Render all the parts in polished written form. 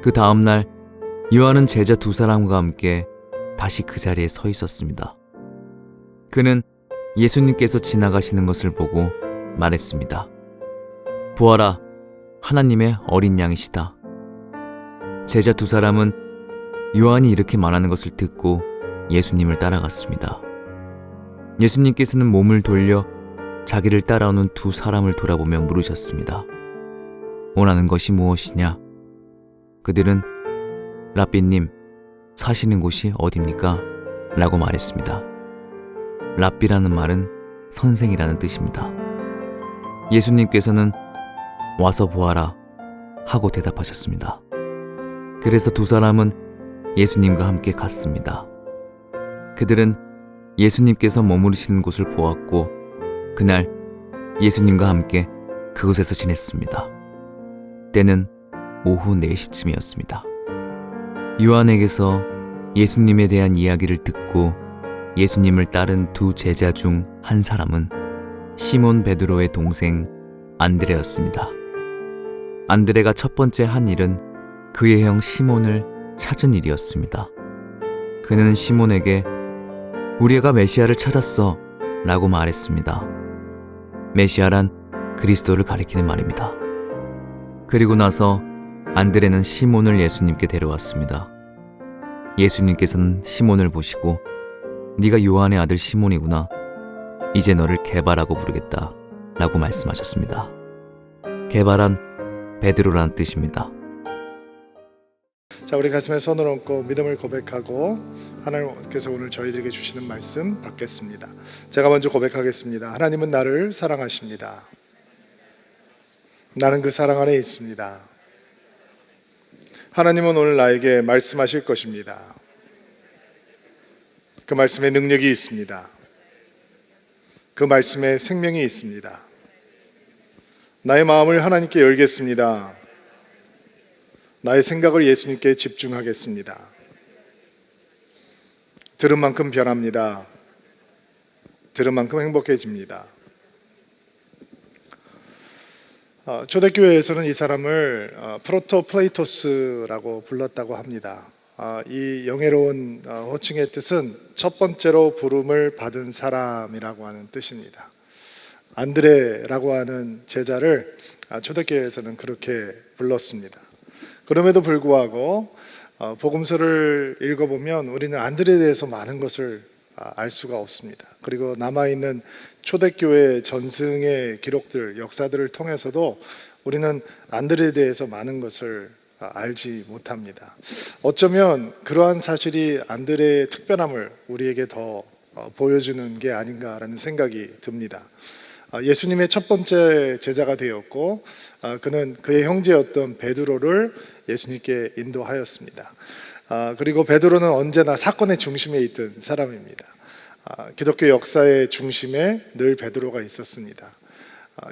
그 다음날 요한은 제자 두 사람과 함께 다시 그 자리에 서 있었습니다. 그는 예수님께서 지나가시는 것을 보고 말했습니다. 보아라, 하나님의 어린 양이시다. 제자 두 사람은 요한이 이렇게 말하는 것을 듣고 예수님을 따라갔습니다. 예수님께서는 몸을 돌려 자기를 따라오는 두 사람을 돌아보며 물으셨습니다. 원하는 것이 무엇이냐? 그들은 랍비님, 사시는 곳이 어디입니까? 라고 말했습니다. 랍비라는 말은 선생이라는 뜻입니다. 예수님께서는 와서 보아라 하고 대답하셨습니다. 그래서 두 사람은 예수님과 함께 갔습니다. 그들은 예수님께서 머무르시는 곳을 보았고 그날 예수님과 함께 그곳에서 지냈습니다. 때는 오후 4시쯤이었습니다. 요한에게서 예수님에 대한 이야기를 듣고 예수님을 따른 두 제자 중 한 사람은 시몬 베드로의 동생 안드레였습니다. 안드레가 첫 번째 한 일은 그의 형 시몬을 찾은 일이었습니다. 그는 시몬에게 우리가 메시아를 찾았어 라고 말했습니다. 메시아란 그리스도를 가리키는 말입니다. 그리고 나서 안드레는 시몬을 예수님께 데려왔습니다. 예수님께서는 시몬을 보시고 네가 요한의 아들 시몬이구나. 이제 너를 게바라고 부르겠다 라고 말씀하셨습니다. 게바란 베드로라는 뜻입니다. 자, 우리 가슴에 손을 얹고 믿음을 고백하고 하나님께서 오늘 저희들에게 주시는 말씀 받겠습니다. 제가 먼저 고백하겠습니다. 하나님은 나를 사랑하십니다. 나는 그 사랑 안에 있습니다. 하나님은 오늘 나에게 말씀하실 것입니다. 그 말씀에 능력이 있습니다. 그 말씀에 생명이 있습니다. 나의 마음을 하나님께 열겠습니다. 나의 생각을 예수님께 집중하겠습니다. 들은 만큼 변합니다. 들은 만큼 행복해집니다. 초대교회에서는 이 사람을 프로토 플레이토스라고 불렀다고 합니다. 이 영예로운 호칭의 뜻은 첫 번째로 부름을 받은 사람이라고 하는 뜻입니다. 안드레라고 하는 제자를 초대교회에서는 그렇게 불렀습니다. 그럼에도 불구하고 복음서를 읽어보면 우리는 안드레에 대해서 많은 것을 알 수가 없습니다. 그리고 남아있는 초대교회 전승의 기록들, 역사들을 통해서도 우리는 안드레에 대해서 많은 것을 알지 못합니다. 어쩌면 그러한 사실이 안드레의 특별함을 우리에게 더 보여주는 게 아닌가라는 생각이 듭니다. 예수님의 첫 번째 제자가 되었고 그는 그의 형제였던 베드로를 예수님께 인도하였습니다. 그리고 베드로는 언제나 사건의 중심에 있던 사람입니다. 기독교 역사의 중심에 늘 베드로가 있었습니다.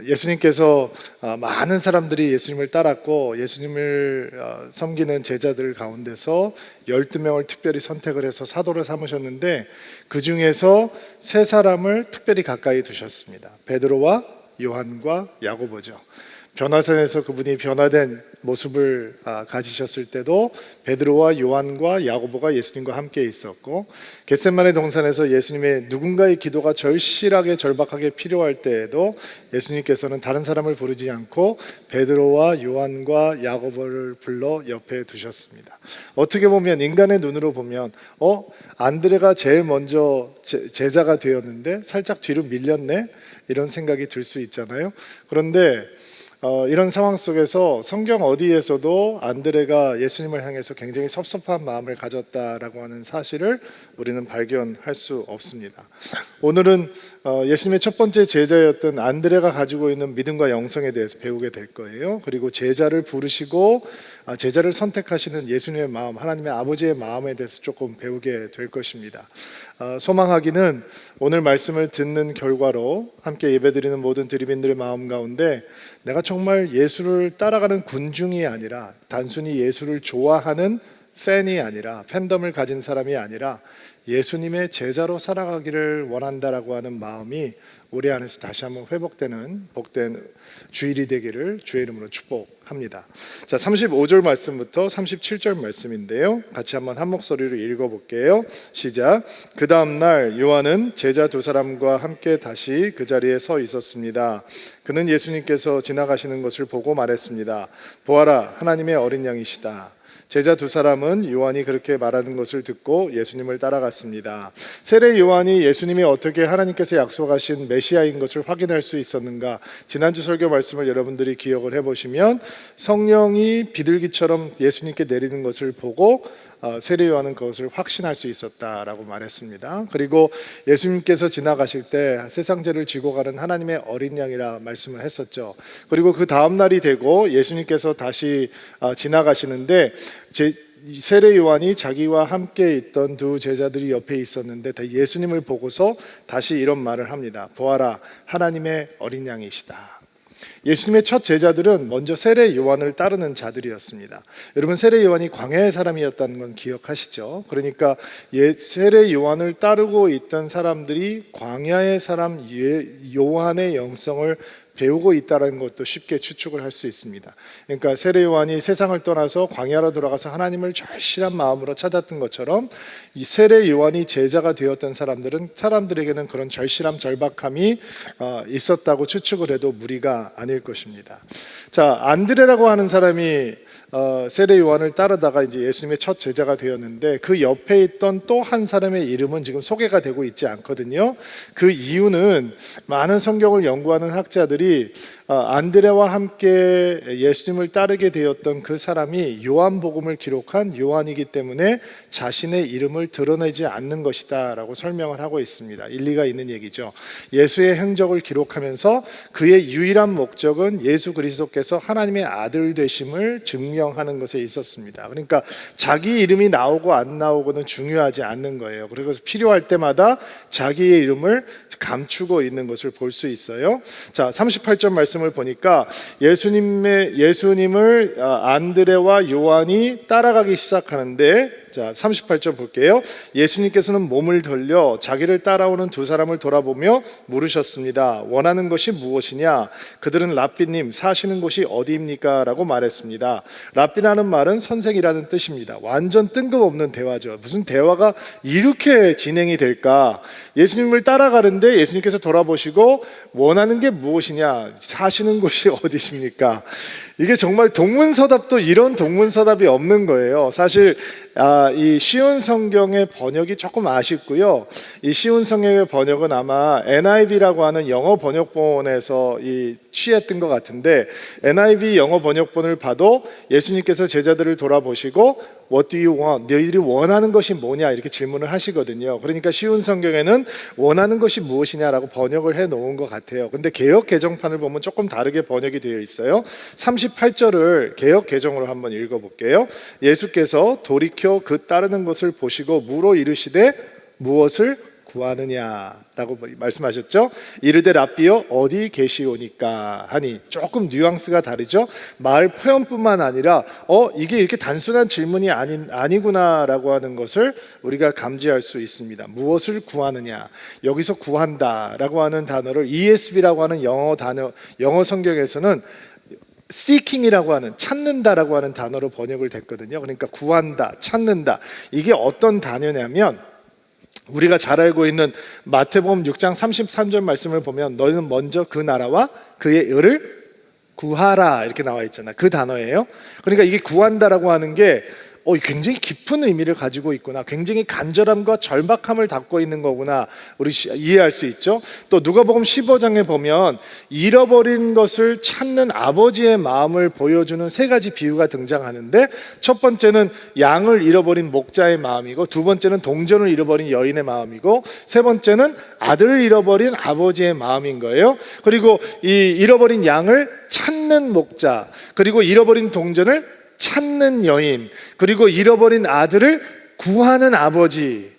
예수님께서 많은 사람들이 예수님을 따랐고 예수님을 섬기는 제자들 가운데서 12명을 특별히 선택을 해서 사도를 삼으셨는데 그 중에서 세 사람을 특별히 가까이 두셨습니다. 베드로와 요한과 야고보죠. 변화산에서 그분이 변화된 모습을 가지셨을 때도 베드로와 요한과 야고보가 예수님과 함께 있었고, 겟세마네 동산에서 예수님의 누군가의 기도가 절실하게 절박하게 필요할 때에도 예수님께서는 다른 사람을 부르지 않고 베드로와 요한과 야고보를 불러 옆에 두셨습니다. 어떻게 보면 인간의 눈으로 보면 안드레가 제일 먼저 제자가 되었는데 살짝 뒤로 밀렸네, 이런 생각이 들 수 있잖아요. 그런데 이런 상황 속에서 성경 어디에서도 안드레가 예수님을 향해서 굉장히 섭섭한 마음을 가졌다라고 하는 사실을 우리는 발견할 수 없습니다. 오늘은 예수님의 첫 번째 제자였던 안드레가 가지고 있는 믿음과 영성에 대해서 배우게 될 거예요. 그리고 제자를 부르시고 제자를 선택하시는 예수님의 마음, 하나님의 아버지의 마음에 대해서 조금 배우게 될 것입니다. 소망하기는 오늘 말씀을 듣는 결과로 함께 예배드리는 모든 드리빈들의 마음 가운데 내가 정말 예수를 따라가는 군중이 아니라 단순히 예수를 좋아하는 팬이 아니라, 팬덤을 가진 사람이 아니라 예수님의 제자로 살아가기를 원한다라고 하는 마음이 우리 안에서 다시 한번 회복되는 복된 주일이 되기를 주의 이름으로 축복합니다. 자, 35절 말씀부터 37절 말씀인데요, 같이 한번 한 목소리로 읽어볼게요. 시작. 그 다음 날 요한은 제자 두 사람과 함께 다시 그 자리에 서 있었습니다. 그는 예수님께서 지나가시는 것을 보고 말했습니다. 보아라, 하나님의 어린 양이시다. 제자 두 사람은 요한이 그렇게 말하는 것을 듣고 예수님을 따라갔습니다. 세례 요한이 예수님이 어떻게 하나님께서 약속하신 메시아인 것을 확인할 수 있었는가? 지난주 설교 말씀을 여러분들이 기억을 해보시면 성령이 비둘기처럼 예수님께 내리는 것을 보고 세례 요한은 그것을 확신할 수 있었다라고 말했습니다. 그리고 예수님께서 지나가실 때 세상 죄를 지고 가는 하나님의 어린 양이라 말씀을 했었죠. 그리고 그 다음 날이 되고 예수님께서 다시 지나가시는데 세례 요한이 자기와 함께 있던 두 제자들이 옆에 있었는데 예수님을 보고서 다시 이런 말을 합니다. 보아라, 하나님의 어린 양이시다. 예수님의 첫 제자들은 먼저 세례 요한을 따르는 자들이었습니다. 여러분, 세례 요한이 광야의 사람이었다는 건 기억하시죠? 그러니까 세례 요한을 따르고 있던 사람들이 광야의 사람 요한의 영성을 배우고 있다는 것도 쉽게 추측을 할 수 있습니다. 그러니까 세례 요한이 세상을 떠나서 광야로 돌아가서 하나님을 절실한 마음으로 찾았던 것처럼 이 세례 요한이 제자가 되었던 사람들에게는 그런 절실함, 절박함이 있었다고 추측을 해도 무리가 아닐 것입니다. 자, 안드레라고 하는 사람이 세례 요한을 따르다가 이제 예수님의 첫 제자가 되었는데 그 옆에 있던 또 한 사람의 이름은 지금 소개가 되고 있지 않거든요. 그 이유는 많은 성경을 연구하는 학자들이 안드레와 함께 예수님을 따르게 되었던 그 사람이 요한복음을 기록한 요한이기 때문에 자신의 이름을 드러내지 않는 것이다 라고 설명을 하고 있습니다. 일리가 있는 얘기죠. 예수의 행적을 기록하면서 그의 유일한 목적은 예수 그리스도께서 하나님의 아들 되심을 증명하는 것에 있었습니다. 그러니까 자기 이름이 나오고 안 나오고는 중요하지 않는 거예요. 그래서 필요할 때마다 자기의 이름을 감추고 있는 것을 볼 수 있어요. 자, 38절 말씀을 보니까 예수님을 안드레와 요한이 따라가기 시작하는데, 자, 38절 볼게요. 예수님께서는 몸을 돌려 자기를 따라오는 두 사람을 돌아보며 물으셨습니다. 원하는 것이 무엇이냐? 그들은 랍비님, 사시는 곳이 어디입니까? 라고 말했습니다. 랍비라는 말은 선생이라는 뜻입니다. 완전 뜬금없는 대화죠. 무슨 대화가 이렇게 진행이 될까? 예수님을 따라가는데 예수님께서 돌아보시고 원하는 게 무엇이냐? 사시는 곳이 어디십니까? 이게 정말 동문서답도 이런 동문서답이 없는 거예요. 사실 이 쉬운 성경의 번역이 조금 아쉽고요. 이 쉬운 성경의 번역은 아마 NIV라고 하는 영어 번역본에서 취했던 것 같은데, NIV 영어 번역본을 봐도 예수님께서 제자들을 돌아보시고 What do you want? 너희들이 원하는 것이 뭐냐? 이렇게 질문을 하시거든요. 그러니까 쉬운 성경에는 원하는 것이 무엇이냐라고 번역을 해놓은 것 같아요. 근데 개역 개정판을 보면 조금 다르게 번역이 되어 있어요. 38절을 개역 개정으로 한번 읽어볼게요. 예수께서 돌이켜 그 따르는 것을 보시고 물어 이르시되 무엇을 구하느냐라고 말씀하셨죠. 이르되 랍비여 어디 계시오니까 하니, 조금 뉘앙스가 다르죠. 말 표현뿐만 아니라 이게 이렇게 단순한 질문이 아니구나라고 하는 것을 우리가 감지할 수 있습니다. 무엇을 구하느냐, 여기서 구한다라고 하는 단어를 ESV라고 하는 영어 성경에서는 seeking이라고 하는, 찾는다라고 하는 단어로 번역을 됐거든요. 그러니까 구한다, 찾는다. 이게 어떤 단어냐면, 우리가 잘 알고 있는 마태복음 6장 33절 말씀을 보면 너희는 먼저 그 나라와 그의 의를 구하라 이렇게 나와 있잖아요. 그 단어예요. 그러니까 이게 구한다라고 하는 게 굉장히 깊은 의미를 가지고 있구나, 굉장히 간절함과 절박함을 담고 있는 거구나, 우리 이해할 수 있죠. 또 누가복음 15장에 보면 잃어버린 것을 찾는 아버지의 마음을 보여주는 세 가지 비유가 등장하는데, 첫 번째는 양을 잃어버린 목자의 마음이고, 두 번째는 동전을 잃어버린 여인의 마음이고, 세 번째는 아들을 잃어버린 아버지의 마음인 거예요. 그리고 이 잃어버린 양을 찾는 목자, 그리고 잃어버린 동전을 찾는 여인, 그리고 잃어버린 아들을 구하는 아버지,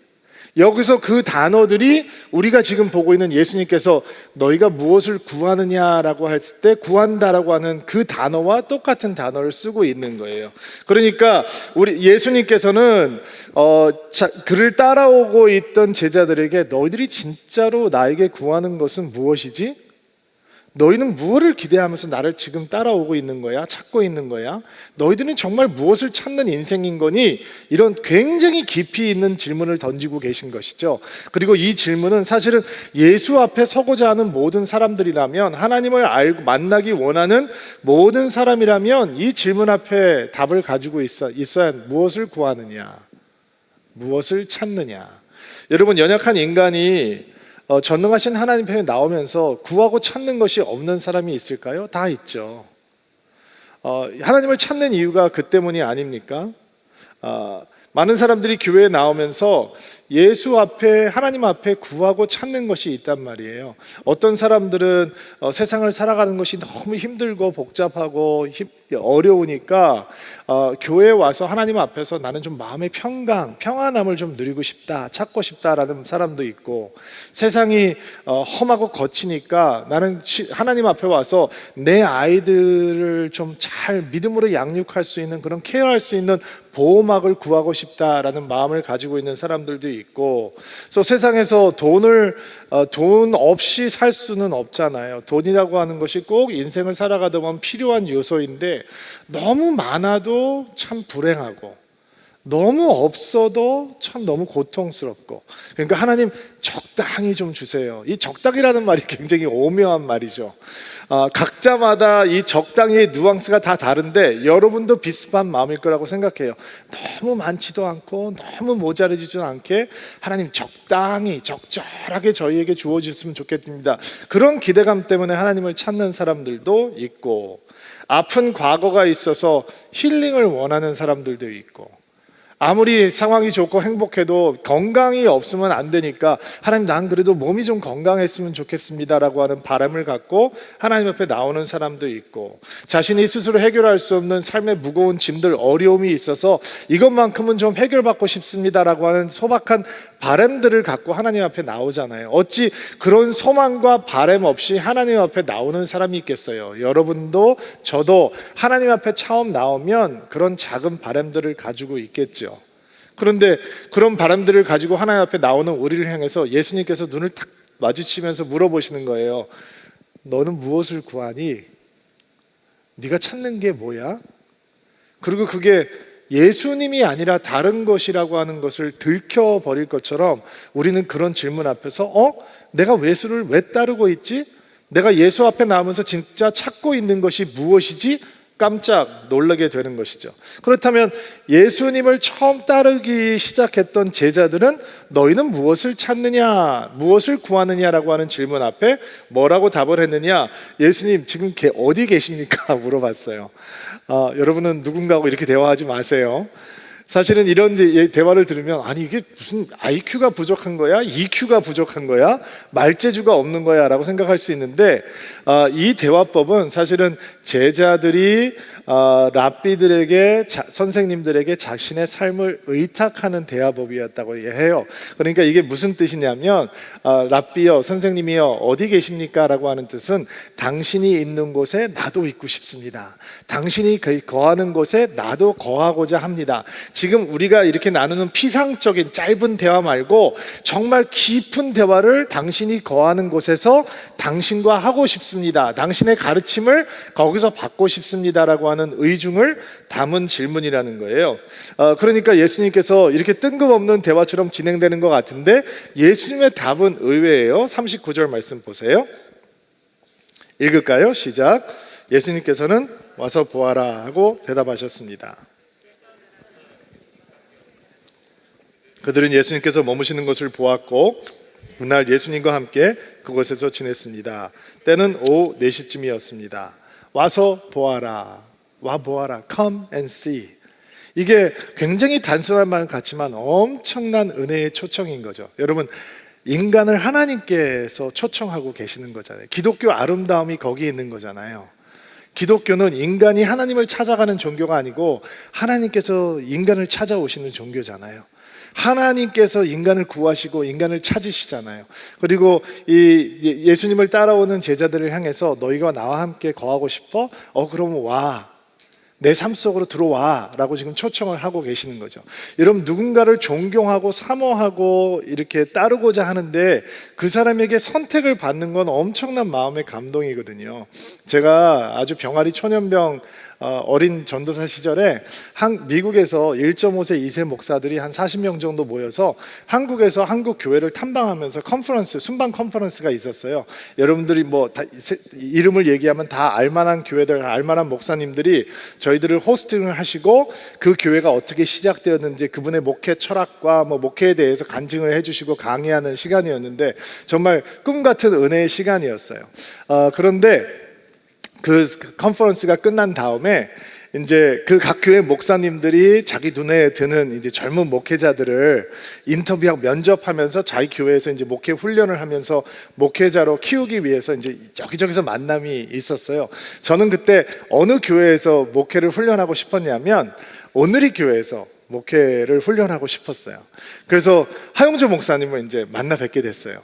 여기서 그 단어들이 우리가 지금 보고 있는 예수님께서 너희가 무엇을 구하느냐라고 할 때 구한다라고 하는 그 단어와 똑같은 단어를 쓰고 있는 거예요. 그러니까 우리 예수님께서는 그를 따라오고 있던 제자들에게 너희들이 진짜로 나에게 구하는 것은 무엇이지? 너희는 무엇을 기대하면서 나를 지금 따라오고 있는 거야? 찾고 있는 거야? 너희들은 정말 무엇을 찾는 인생인 거니? 이런 굉장히 깊이 있는 질문을 던지고 계신 것이죠. 그리고 이 질문은 사실은 예수 앞에 서고자 하는 모든 사람들이라면, 하나님을 알고 만나기 원하는 모든 사람이라면 이 질문 앞에 답을 가지고 있어야 무엇을 구하느냐? 무엇을 찾느냐? 여러분, 연약한 인간이 전능하신 하나님 편에 나오면서 구하고 찾는 것이 없는 사람이 있을까요? 다 있죠. 하나님을 찾는 이유가 그 때문이 아닙니까? 많은 사람들이 교회에 나오면서 예수 앞에, 하나님 앞에 구하고 찾는 것이 있단 말이에요. 어떤 사람들은 세상을 살아가는 것이 너무 힘들고 복잡하고 어려우니까 교회에 와서 하나님 앞에서 나는 좀 마음의 평안함을 좀 누리고 싶다, 찾고 싶다라는 사람도 있고, 세상이 험하고 거치니까 나는 하나님 앞에 와서 내 아이들을 좀 잘 믿음으로 양육할 수 있는, 그런 케어할 수 있는 보호막을 구하고 싶다라는 마음을 가지고 있는 사람들도 있고, 그래서 세상에서 돈 없이 살 수는 없잖아요. 돈이라고 하는 것이 꼭 인생을 살아가다 보면 필요한 요소인데, 너무 많아도 참 불행하고 너무 없어도 참 너무 고통스럽고, 그러니까 하나님 적당히 좀 주세요. 이 적당이라는 말이 굉장히 오묘한 말이죠. 각자마다 이 적당히의 뉘앙스가 다 다른데 여러분도 비슷한 마음일 거라고 생각해요. 너무 많지도 않고 너무 모자라지도 않게 하나님 적당히 적절하게 저희에게 주어주셨으면 좋겠습니다. 그런 기대감 때문에 하나님을 찾는 사람들도 있고, 아픈 과거가 있어서 힐링을 원하는 사람들도 있고, 아무리 상황이 좋고 행복해도 건강이 없으면 안 되니까 하나님, 난 그래도 몸이 좀 건강했으면 좋겠습니다라고 하는 바람을 갖고 하나님 앞에 나오는 사람도 있고, 자신이 스스로 해결할 수 없는 삶의 무거운 짐들, 어려움이 있어서 이것만큼은 좀 해결받고 싶습니다라고 하는 소박한 바람들을 갖고 하나님 앞에 나오잖아요. 어찌 그런 소망과 바람 없이 하나님 앞에 나오는 사람이 있겠어요? 여러분도 저도 하나님 앞에 처음 나오면 그런 작은 바람들을 가지고 있겠죠. 그런데 그런 바람들을 가지고 하나님 앞에 나오는 우리를 향해서 예수님께서 눈을 탁 마주치면서 물어보시는 거예요. 너는 무엇을 구하니? 네가 찾는 게 뭐야? 그리고 그게 예수님이 아니라 다른 것이라고 하는 것을 들켜버릴 것처럼 우리는 그런 질문 앞에서 내가 예수를 왜 따르고 있지? 내가 예수 앞에 나오면서 진짜 찾고 있는 것이 무엇이지? 깜짝 놀라게 되는 것이죠. 그렇다면 예수님을 처음 따르기 시작했던 제자들은 너희는 무엇을 찾느냐, 무엇을 구하느냐라고 하는 질문 앞에 뭐라고 답을 했느냐? 예수님 지금 어디 계십니까? 물어봤어요. 여러분은 누군가하고 이렇게 대화하지 마세요. 사실은 이런 대화를 들으면, 아니 이게 무슨 IQ가 부족한 거야? EQ가 부족한 거야? 말재주가 없는 거야? 라고 생각할 수 있는데, 이 대화법은 사실은 제자들이 랍비들에게, 선생님들에게 자신의 삶을 의탁하는 대화법이었다고 해요. 그러니까 이게 무슨 뜻이냐면, 랍비여, 선생님이여, 어디 계십니까? 라고 하는 뜻은 당신이 있는 곳에 나도 있고 싶습니다. 당신이 거하는 곳에 나도 거하고자 합니다. 지금 우리가 이렇게 나누는 피상적인 짧은 대화 말고 정말 깊은 대화를 당신이 거하는 곳에서 당신과 하고 싶습니다. 당신의 가르침을 거기서 받고 싶습니다라고 하는 의중을 담은 질문이라는 거예요. 그러니까 예수님께서 이렇게 뜬금없는 대화처럼 진행되는 것 같은데 예수님의 답은 의외예요. 39절 말씀 보세요. 읽을까요? 시작. 예수님께서는 와서 보아라 하고 대답하셨습니다. 그들은 예수님께서 머무시는 것을 보았고 그날 예수님과 함께 그곳에서 지냈습니다. 때는 오후 4시쯤이었습니다. 와서 보아라. 와 보아라. Come and see. 이게 굉장히 단순한 말 같지만 엄청난 은혜의 초청인 거죠. 여러분, 인간을 하나님께서 초청하고 계시는 거잖아요. 기독교 아름다움이 거기에 있는 거잖아요. 기독교는 인간이 하나님을 찾아가는 종교가 아니고 하나님께서 인간을 찾아오시는 종교잖아요. 하나님께서 인간을 구하시고 인간을 찾으시잖아요. 그리고 이 예수님을 따라오는 제자들을 향해서 너희가 나와 함께 거하고 싶어? 그러면 와. 내 삶 속으로 들어와 라고 지금 초청을 하고 계시는 거죠. 여러분, 누군가를 존경하고 사모하고 이렇게 따르고자 하는데 그 사람에게 선택을 받는 건 엄청난 마음의 감동이거든요. 제가 아주 병아리 초년병 어린 전도사 시절에 미국에서 1.5세, 2세 목사들이 한 40명 정도 모여서 한국에서 한국 교회를 탐방하면서 순방 컨퍼런스가 있었어요. 여러분들이 이름을 얘기하면 다 알만한 교회들, 알만한 목사님들이 저희들을 호스팅을 하시고 그 교회가 어떻게 시작되었는지 그분의 목회 철학과 목회에 대해서 간증을 해주시고 강의하는 시간이었는데 정말 꿈 같은 은혜의 시간이었어요. 그런데 그 컨퍼런스가 끝난 다음에 이제 그 각 교회 목사님들이 자기 눈에 드는 이제 젊은 목회자들을 인터뷰하고 면접하면서 자기 교회에서 이제 목회 훈련을 하면서 목회자로 키우기 위해서 이제 여기저기서 만남이 있었어요. 저는 그때 어느 교회에서 목회를 훈련하고 싶었냐면 오늘이 교회에서 목회를 훈련하고 싶었어요. 그래서 하용조 목사님을 이제 만나 뵙게 됐어요.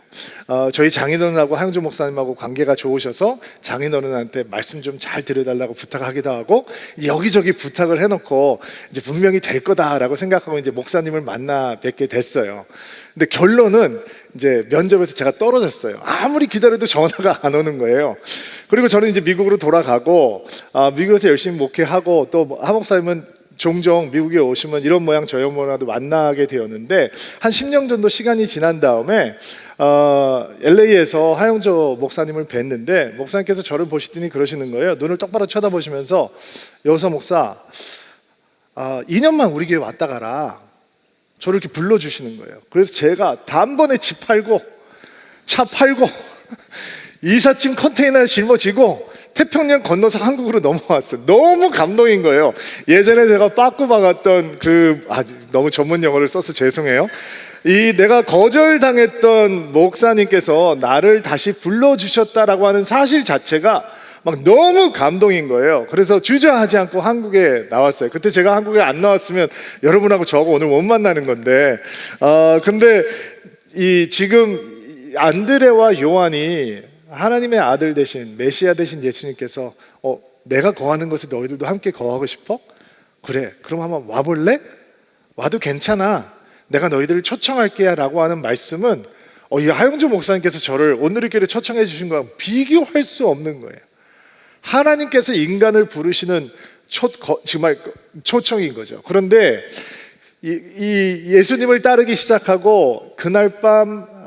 저희 장인어른하고 하용조 목사님하고 관계가 좋으셔서 장인어른한테 말씀 좀 잘 드려달라고 부탁하기도 하고 여기저기 부탁을 해놓고 이제 분명히 될 거다라고 생각하고 이제 목사님을 만나 뵙게 됐어요. 근데 결론은 이제 면접에서 제가 떨어졌어요. 아무리 기다려도 전화가 안 오는 거예요. 그리고 저는 이제 미국으로 돌아가고 미국에서 열심히 목회하고 또 하 목사님은 종종 미국에 오시면 이런 모양 저런 모양도 만나게 되었는데 한 10년 정도 시간이 지난 다음에 LA에서 하용조 목사님을 뵀는데 목사님께서 저를 보시더니 그러시는 거예요. 눈을 똑바로 쳐다보시면서 여호사 목사 2년만 우리 교회 왔다 가라. 저를 이렇게 불러주시는 거예요. 그래서 제가 단번에 집 팔고 차 팔고 이삿짐 컨테이너에 짊어지고 태평양 건너서 한국으로 넘어왔어요. 너무 감동인 거예요. 예전에 제가 빠꾸 박았던 너무 전문 용어를 써서 죄송해요. 내가 거절당했던 목사님께서 나를 다시 불러주셨다라고 하는 사실 자체가 막 너무 감동인 거예요. 그래서 주저하지 않고 한국에 나왔어요. 그때 제가 한국에 안 나왔으면 여러분하고 저하고 오늘 못 만나는 건데 근데 지금 안드레와 요한이 하나님의 아들 되신 메시아 되신 예수님께서 내가 거하는 곳에 너희들도 함께 거하고 싶어? 그래, 그럼 한번 와볼래? 와도 괜찮아. 내가 너희들을 초청할게 라고 하는 말씀은 이 하용조 목사님께서 저를 오늘의 교회에 초청해 주신 거랑 비교할 수 없는 거예요. 하나님께서 인간을 부르시는 정말 초청인 거죠. 그런데 이 예수님을 따르기 시작하고 그날 밤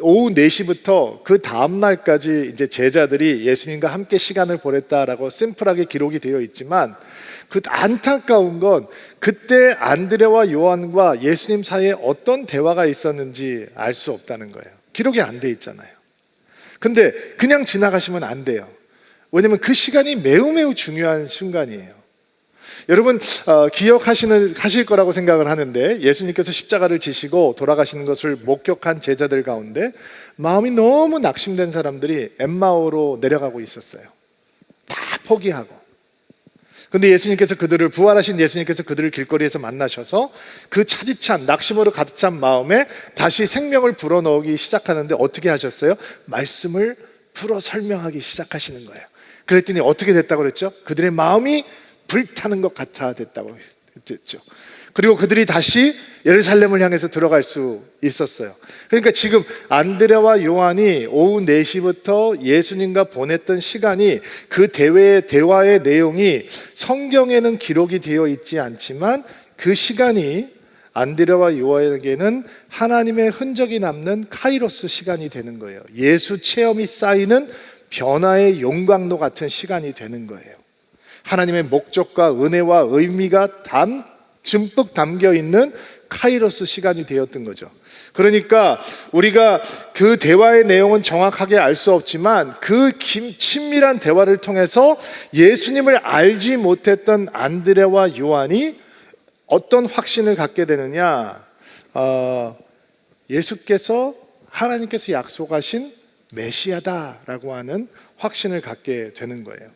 오후 4시부터 그 다음 날까지 이제 제자들이 예수님과 함께 시간을 보냈다라고 심플하게 기록이 되어 있지만 그 안타까운 건 그때 안드레와 요한과 예수님 사이에 어떤 대화가 있었는지 알 수 없다는 거예요. 기록이 안 돼 있잖아요. 근데 그냥 지나가시면 안 돼요. 왜냐면 그 시간이 매우 중요한 순간이에요. 여러분 기억하실 거라고 생각을 하는데 예수님께서 십자가를 지시고 돌아가시는 것을 목격한 제자들 가운데 마음이 너무 낙심된 사람들이 엠마오로 내려가고 있었어요. 다 포기하고. 근데 부활하신 예수님께서 그들을 길거리에서 만나셔서 그 차디찬 낙심으로 가득 찬 마음에 다시 생명을 불어넣기 시작하는데 어떻게 하셨어요? 말씀을 풀어 설명하기 시작하시는 거예요. 그랬더니 어떻게 됐다고 그랬죠? 그들의 마음이 불타는 것 같아 됐다고 했죠. 그리고 그들이 다시 예루살렘을 향해서 들어갈 수 있었어요. 그러니까 지금 안드레와 요한이 오후 4시부터 예수님과 보냈던 시간이 그 대화의 내용이 성경에는 기록이 되어 있지 않지만 그 시간이 안드레와 요한에게는 하나님의 흔적이 남는 카이로스 시간이 되는 거예요. 예수 체험이 쌓이는 변화의 용광로 같은 시간이 되는 거예요. 하나님의 목적과 은혜와 의미가 듬뿍 담겨 있는 카이로스 시간이 되었던 거죠. 그러니까 우리가 그 대화의 내용은 정확하게 알 수 없지만 그 친밀한 대화를 통해서 예수님을 알지 못했던 안드레와 요한이 어떤 확신을 갖게 되느냐? 하나님께서 약속하신 메시아다라고 하는 확신을 갖게 되는 거예요.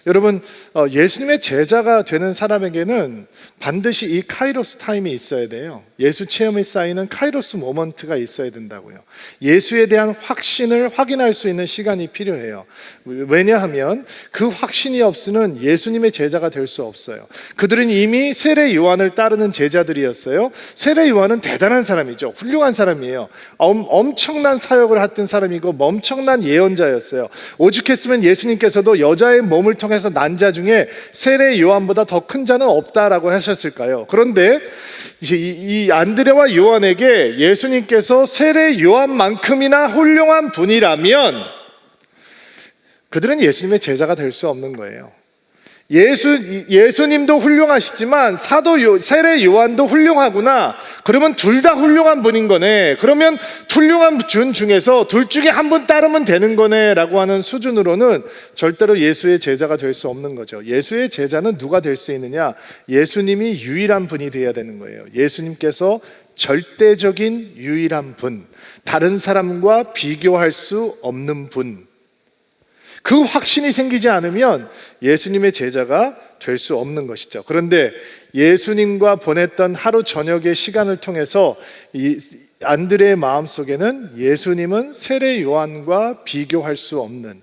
여러분, 예수님의 제자가 되는 사람에게는 반드시 이 카이로스 타임이 있어야 돼요. 예수 체험이 쌓이는 카이로스 모먼트가 있어야 된다고요. 예수에 대한 확신을 확인할 수 있는 시간이 필요해요. 왜냐하면 그 확신이 없으면 예수님의 제자가 될 수 없어요. 그들은 이미 세례 요한을 따르는 제자들이었어요. 세례 요한은 대단한 사람이죠. 훌륭한 사람이에요. 엄청난 사역을 했던 사람이고 엄청난 예언자였어요. 오죽했으면 예수님께서도 여자의 몸을 통해서 난 자 중에 세례 요한보다 더 큰 자는 없다라고 하셨을까요? 그런데 이 안드레와 요한에게 예수님께서 세례 요한만큼이나 훌륭한 분이라면 그들은 예수님의 제자가 될 수 없는 거예요. 예수님도 훌륭하시지만 세례 요한도 훌륭하구나. 그러면 둘 다 훌륭한 분인 거네. 그러면 훌륭한 분 중에서 둘 중에 한 분 따르면 되는 거네 라고 하는 수준으로는 절대로 예수의 제자가 될 수 없는 거죠. 예수의 제자는 누가 될 수 있느냐? 예수님이 유일한 분이 되어야 되는 거예요. 예수님께서 절대적인 유일한 분, 다른 사람과 비교할 수 없는 분, 그 확신이 생기지 않으면 예수님의 제자가 될 수 없는 것이죠. 그런데 예수님과 보냈던 하루 저녁의 시간을 통해서 이 안드레의 마음속에는 예수님은 세례 요한과 비교할 수 없는,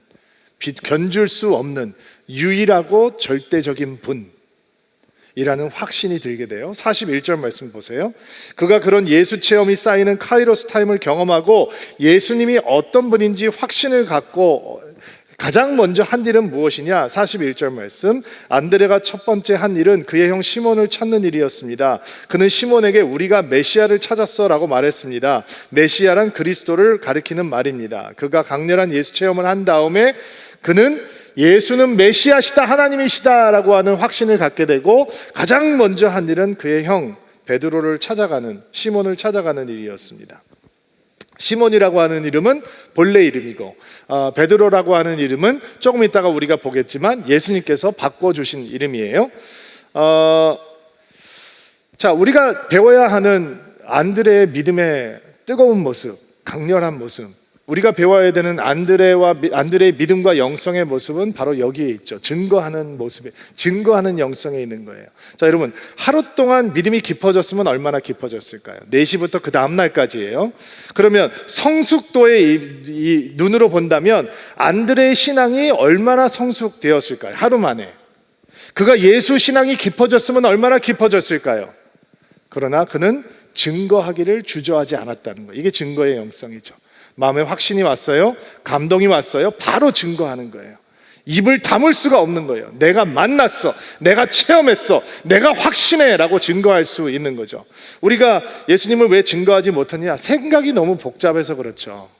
견줄 수 없는 유일하고 절대적인 분이라는 확신이 들게 돼요. 41절 말씀 보세요. 그가 그런 예수 체험이 쌓이는 카이로스 타임을 경험하고 예수님이 어떤 분인지 확신을 갖고 가장 먼저 한 일은 무엇이냐? 41절 말씀. 안드레가 첫 번째 한 일은 그의 형 시몬을 찾는 일이었습니다. 그는 시몬에게 우리가 메시아를 찾았어 라고 말했습니다. 메시아란 그리스도를 가리키는 말입니다. 그가 강렬한 예수 체험을 한 다음에 그는 예수는 메시아시다, 하나님이시다 라고 하는 확신을 갖게 되고 가장 먼저 한 일은 그의 형 베드로를 찾아가는, 시몬을 찾아가는 일이었습니다. 시몬이라고 하는 이름은 본래 이름이고 베드로라고 하는 이름은 조금 있다가 우리가 보겠지만 예수님께서 바꿔주신 이름이에요. 자, 우리가 배워야 하는 안드레의 믿음의 뜨거운 모습, 강렬한 모습, 우리가 배워야 되는 안드레의 믿음과 영성의 모습은 바로 여기에 있죠. 증거하는 모습에, 증거하는 영성에 있는 거예요. 자, 여러분, 하루 동안 믿음이 깊어졌으면 얼마나 깊어졌을까요? 4시부터 그 다음 날까지예요. 그러면 성숙도의 이 눈으로 본다면 안드레의 신앙이 얼마나 성숙되었을까요? 하루 만에. 그가 예수 신앙이 깊어졌으면 얼마나 깊어졌을까요? 그러나 그는 증거하기를 주저하지 않았다는 거예요. 이게 증거의 영성이죠. 마음에 확신이 왔어요. 감동이 왔어요. 바로 증거하는 거예요. 입을 다물 수가 없는 거예요. 내가 만났어. 내가 체험했어. 내가 확신해 라고 증거할 수 있는 거죠. 우리가 예수님을 왜 증거하지 못하느냐? 생각이 너무 복잡해서 그렇죠.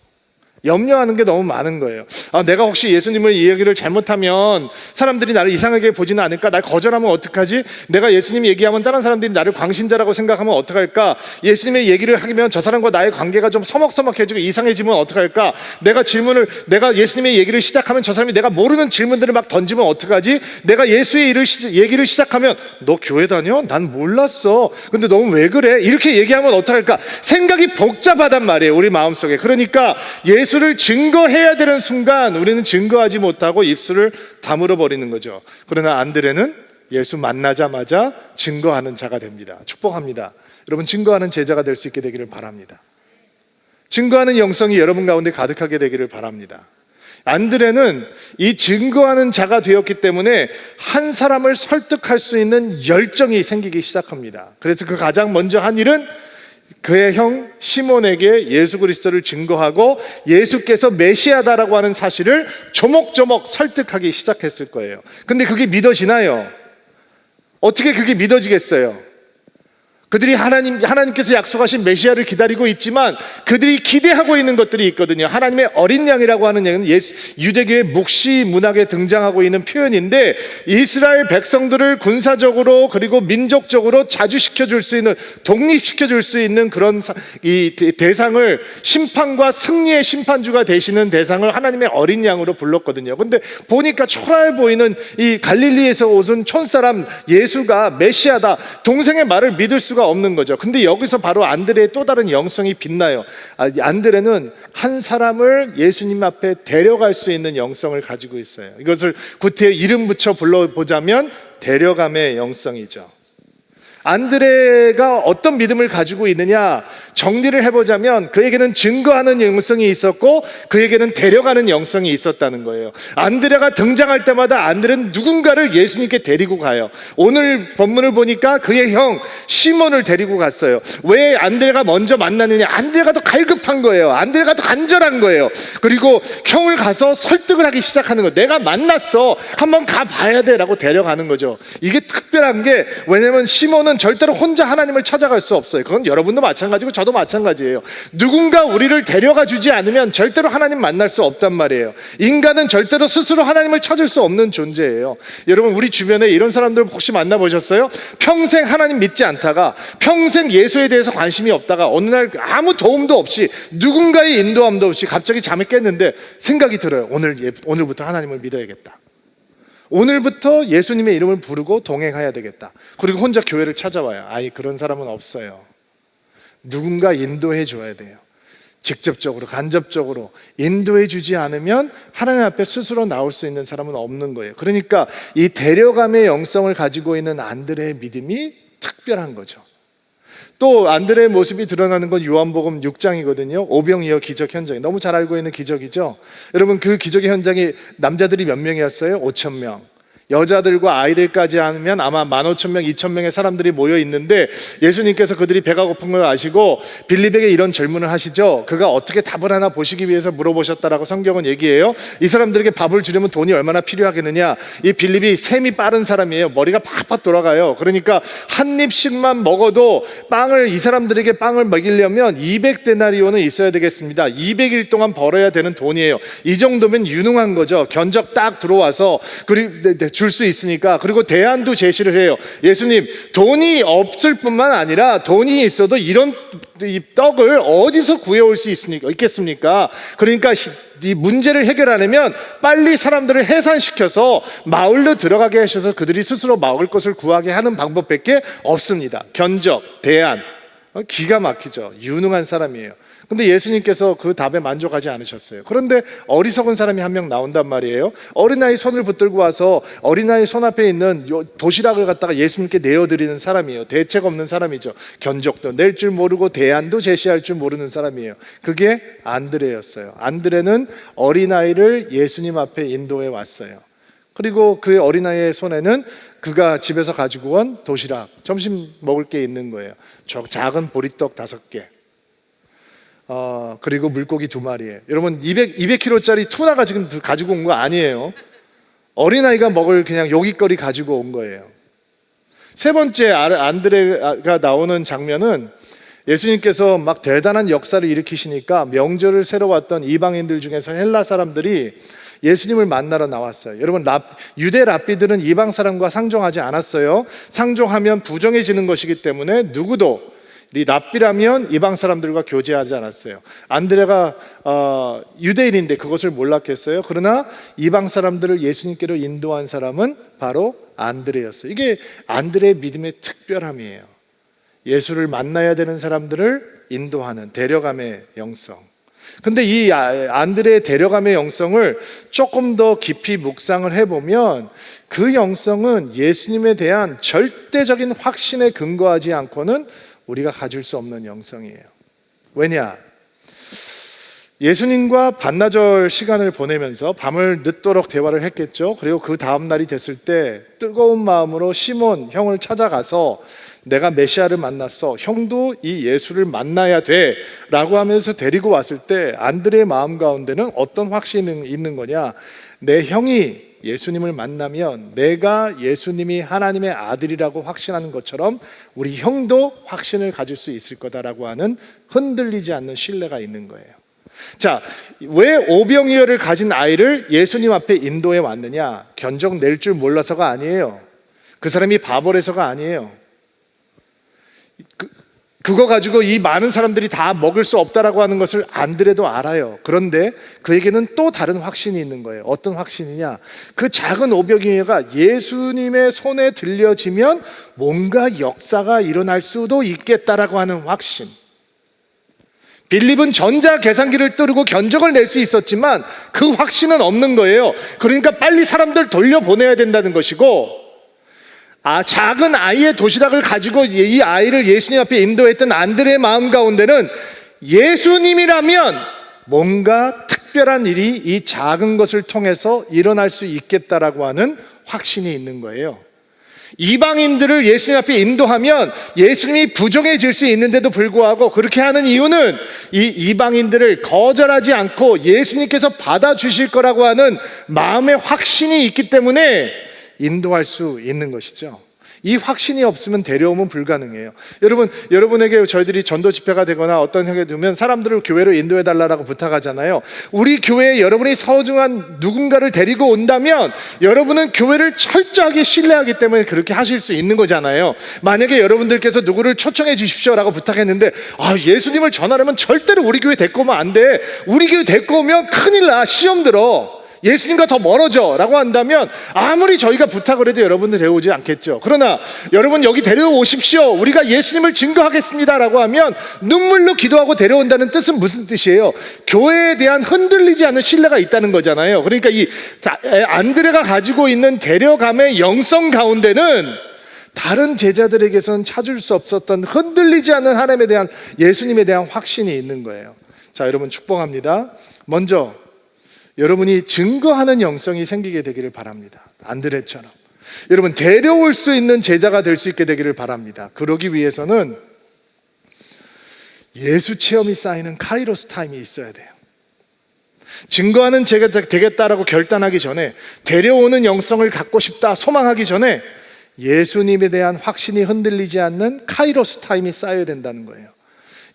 염려하는 게 너무 많은 거예요. 내가 혹시 예수님을 이야기를 잘못하면 사람들이 나를 이상하게 보지는 않을까? 날 거절하면 어떡하지? 내가 예수님 얘기하면 다른 사람들이 나를 광신자라고 생각하면 어떡할까? 예수님의 얘기를 하면 저 사람과 나의 관계가 좀 서먹서먹해지고 이상해지면 어떡할까? 내가 예수님의 얘기를 시작하면 저 사람이 내가 모르는 질문들을 막 던지면 어떡하지? 내가 예수의 얘기를 시작하면 너 교회 다녀? 난 몰랐어. 근데 너는 왜 그래? 이렇게 얘기하면 어떡할까? 생각이 복잡하단 말이에요, 우리 마음속에. 그러니까 예수를 증거해야 되는 순간 우리는 증거하지 못하고 입술을 다물어 버리는 거죠. 그러나 안드레는 예수 만나자마자 증거하는 자가 됩니다. 축복합니다. 여러분, 증거하는 제자가 될 수 있게 되기를 바랍니다. 증거하는 영성이 여러분 가운데 가득하게 되기를 바랍니다. 안드레는 이 증거하는 자가 되었기 때문에 한 사람을 설득할 수 있는 열정이 생기기 시작합니다. 그래서 그 가장 먼저 한 일은 그의 형 시몬에게 예수 그리스도를 증거하고 예수께서 메시아다라고 하는 사실을 조목조목 설득하기 시작했을 거예요. 근데 그게 믿어지나요? 어떻게 그게 믿어지겠어요? 그들이 하나님께서 약속하신 메시아를 기다리고 있지만 그들이 기대하고 있는 것들이 있거든요. 하나님의 어린 양이라고 하는 얘기는 유대교의 묵시 문학에 등장하고 있는 표현인데 이스라엘 백성들을 군사적으로 그리고 민족적으로 자주시켜줄 수 있는, 독립시켜줄 수 있는 그런 이 대상을, 심판과 승리의 심판주가 되시는 대상을 하나님의 어린 양으로 불렀거든요. 근데 보니까 초라해 보이는 이 갈릴리에서 오신 촌사람 예수가 메시아다, 동생의 말을 믿을 수가 수가 없는 거죠. 근데 여기서 바로 안드레의 또 다른 영성이 빛나요. 안드레는 한 사람을 예수님 앞에 데려갈 수 있는 영성을 가지고 있어요. 이것을 구태여 이름 붙여 불러보자면 데려감의 영성이죠. 안드레가 어떤 믿음을 가지고 있느냐, 정리를 해보자면 그에게는 증거하는 영성이 있었고 그에게는 데려가는 영성이 있었다는 거예요. 안드레가 등장할 때마다 안드레는 누군가를 예수님께 데리고 가요. 오늘 본문을 보니까 그의 형 시몬을 데리고 갔어요. 왜 안드레가 먼저 만나느냐? 안드레가 더 갈급한 거예요. 안드레가 더 간절한 거예요. 그리고 형을 가서 설득을 하기 시작하는 거예요. 내가 만났어, 한번 가봐야 돼 라고 데려가는 거죠. 이게 특별한 게, 왜냐면 시몬은 절대로 혼자 하나님을 찾아갈 수 없어요. 그건 여러분도 마찬가지고 저도 마찬가지예요. 누군가 우리를 데려가 주지 않으면 절대로 하나님 만날 수 없단 말이에요. 인간은 절대로 스스로 하나님을 찾을 수 없는 존재예요. 여러분, 우리 주변에 이런 사람들 혹시 만나보셨어요? 평생 하나님 믿지 않다가, 평생 예수에 대해서 관심이 없다가 어느 날 아무 도움도 없이, 누군가의 인도함도 없이 갑자기 잠에 깼는데 생각이 들어요. 오늘부터 하나님을 믿어야겠다. 오늘부터 예수님의 이름을 부르고 동행해야 되겠다. 그리고 혼자 교회를 찾아와요. 그런 사람은 없어요. 누군가 인도해 줘야 돼요. 직접적으로, 간접적으로 인도해 주지 않으면 하나님 앞에 스스로 나올 수 있는 사람은 없는 거예요. 그러니까 이 데려감의 영성을 가지고 있는 안드레의 믿음이 특별한 거죠. 또 안드레의 모습이 드러나는 건 요한복음 6장이거든요. 오병이어 기적 현장, 너무 잘 알고 있는 기적이죠. 여러분, 그 기적의 현장이 남자들이 몇 명이었어요? 5,000명. 여자들과 아이들까지 하면 아마 15,000명, 2,000명의 사람들이 모여 있는데, 예수님께서 그들이 배가 고픈 걸 아시고 빌립에게 이런 질문을 하시죠. 그가 어떻게 답을 하나 보시기 위해서 물어보셨다라고 성경은 얘기해요. 이 사람들에게 밥을 주려면 돈이 얼마나 필요하겠느냐. 이 빌립이 셈이 빠른 사람이에요. 머리가 팍팍 돌아가요. 그러니까 한 입씩만 먹어도 이 사람들에게 빵을 먹이려면 200데나리온은 있어야 되겠습니다. 200일 동안 벌어야 되는 돈이에요. 이 정도면 유능한 거죠. 견적 딱 들어와서 줄 수 있으니까. 그리고 대안도 제시를 해요. 예수님, 돈이 없을 뿐만 아니라 돈이 있어도 이런 이 떡을 어디서 구해올 수 있겠습니까? 그러니까 이 문제를 해결하려면 빨리 사람들을 해산시켜서 마을로 들어가게 하셔서 그들이 스스로 먹을 것을 구하게 하는 방법밖에 없습니다. 견적, 대안, 기가 막히죠. 유능한 사람이에요. 근데 예수님께서 그 답에 만족하지 않으셨어요. 그런데 어리석은 사람이 한 명 나온단 말이에요. 어린아이 손을 붙들고 와서 어린아이 손 앞에 있는 도시락을 갖다가 예수님께 내어드리는 사람이에요. 대책 없는 사람이죠. 견적도 낼 줄 모르고 대안도 제시할 줄 모르는 사람이에요. 그게 안드레였어요. 안드레는 어린아이를 예수님 앞에 인도해 왔어요. 그리고 그 어린아이의 손에는 그가 집에서 가지고 온 도시락, 점심 먹을 게 있는 거예요. 작은 보리떡 5개, 그리고 물고기 2마리에. 여러분, 200kg짜리 투나가 지금 가지고 온 거 아니에요. 어린아이가 먹을 그냥 요깃거리 가지고 온 거예요. 세 번째 안드레가 나오는 장면은, 예수님께서 막 대단한 역사를 일으키시니까 명절을 새러 왔던 이방인들 중에서 헬라 사람들이 예수님을 만나러 나왔어요. 여러분, 유대 랍비들은 이방 사람과 상종하지 않았어요. 상종하면 부정해지는 것이기 때문에 누구도 이 랍비라면 이방 사람들과 교제하지 않았어요. 안드레가 유대인인데 그것을 몰랐겠어요? 그러나 이방 사람들을 예수님께로 인도한 사람은 바로 안드레였어요. 이게 안드레의 믿음의 특별함이에요. 예수를 만나야 되는 사람들을 인도하는 데려감의 영성. 근데 이 안드레의 데려감의 영성을 조금 더 깊이 묵상을 해보면, 그 영성은 예수님에 대한 절대적인 확신에 근거하지 않고는 우리가 가질 수 없는 영성이에요. 왜냐? 예수님과 반나절 시간을 보내면서 밤을 늦도록 대화를 했겠죠. 그리고 그 다음 날이 됐을 때 뜨거운 마음으로 시몬 형을 찾아가서 내가 메시아를 만났어, 형도 이 예수를 만나야 돼 라고 하면서 데리고 왔을 때 안드레의 마음 가운데는 어떤 확신이 있는 거냐? 내 형이 예수님을 만나면 내가 예수님이 하나님의 아들이라고 확신하는 것처럼 우리 형도 확신을 가질 수 있을 거다라고 하는 흔들리지 않는 신뢰가 있는 거예요. 자, 왜 오병이어를 가진 아이를 예수님 앞에 인도해 왔느냐? 견적 낼 줄 몰라서가 아니에요. 그 사람이 바보라서가 아니에요. 그거 가지고 이 많은 사람들이 다 먹을 수 없다라고 하는 것을 안드레도 알아요. 그런데 그에게는 또 다른 확신이 있는 거예요. 어떤 확신이냐? 그 작은 오병이어가 예수님의 손에 들려지면 뭔가 역사가 일어날 수도 있겠다라고 하는 확신. 빌립은 전자 계산기를 뚫고 견적을 낼 수 있었지만 그 확신은 없는 거예요. 그러니까 빨리 사람들 돌려보내야 된다는 것이고, 작은 아이의 도시락을 가지고 이 아이를 예수님 앞에 인도했던 안드레의 마음 가운데는 예수님이라면 뭔가 특별한 일이 이 작은 것을 통해서 일어날 수 있겠다라고 하는 확신이 있는 거예요. 이방인들을 예수님 앞에 인도하면 예수님이 부정해질 수 있는데도 불구하고 그렇게 하는 이유는 이 이방인들을 거절하지 않고 예수님께서 받아주실 거라고 하는 마음의 확신이 있기 때문에 인도할 수 있는 것이죠. 이 확신이 없으면 데려오면 불가능해요. 여러분에게 저희들이 전도 집회가 되거나 어떤 형에 두면 사람들을 교회로 인도해 달라고 부탁하잖아요. 우리 교회에 여러분이 소중한 누군가를 데리고 온다면 여러분은 교회를 철저하게 신뢰하기 때문에 그렇게 하실 수 있는 거잖아요. 만약에 여러분들께서 누구를 초청해 주십시오라고 부탁했는데 예수님을 전하려면 절대로 우리 교회 데리고 오면 안 돼. 우리 교회 데리고 오면 큰일 나. 시험 들어. 예수님과 더 멀어져 라고 한다면 아무리 저희가 부탁을 해도 여러분들 데려오지 않겠죠. 그러나 여러분 여기 데려오십시오, 우리가 예수님을 증거하겠습니다 라고 하면 눈물로 기도하고 데려온다는 뜻은 무슨 뜻이에요? 교회에 대한 흔들리지 않는 신뢰가 있다는 거잖아요. 그러니까 이 안드레가 가지고 있는 데려감의 영성 가운데는 다른 제자들에게서는 찾을 수 없었던 흔들리지 않는 하나님에 대한, 예수님에 대한 확신이 있는 거예요. 자, 여러분 축복합니다. 먼저 여러분이 증거하는 영성이 생기게 되기를 바랍니다. 안드레처럼 여러분 데려올 수 있는 제자가 될 수 있게 되기를 바랍니다. 그러기 위해서는 예수 체험이 쌓이는 카이로스 타임이 있어야 돼요. 증거하는 제가 되겠다라고 결단하기 전에, 데려오는 영성을 갖고 싶다 소망하기 전에 예수님에 대한 확신이 흔들리지 않는 카이로스 타임이 쌓여야 된다는 거예요.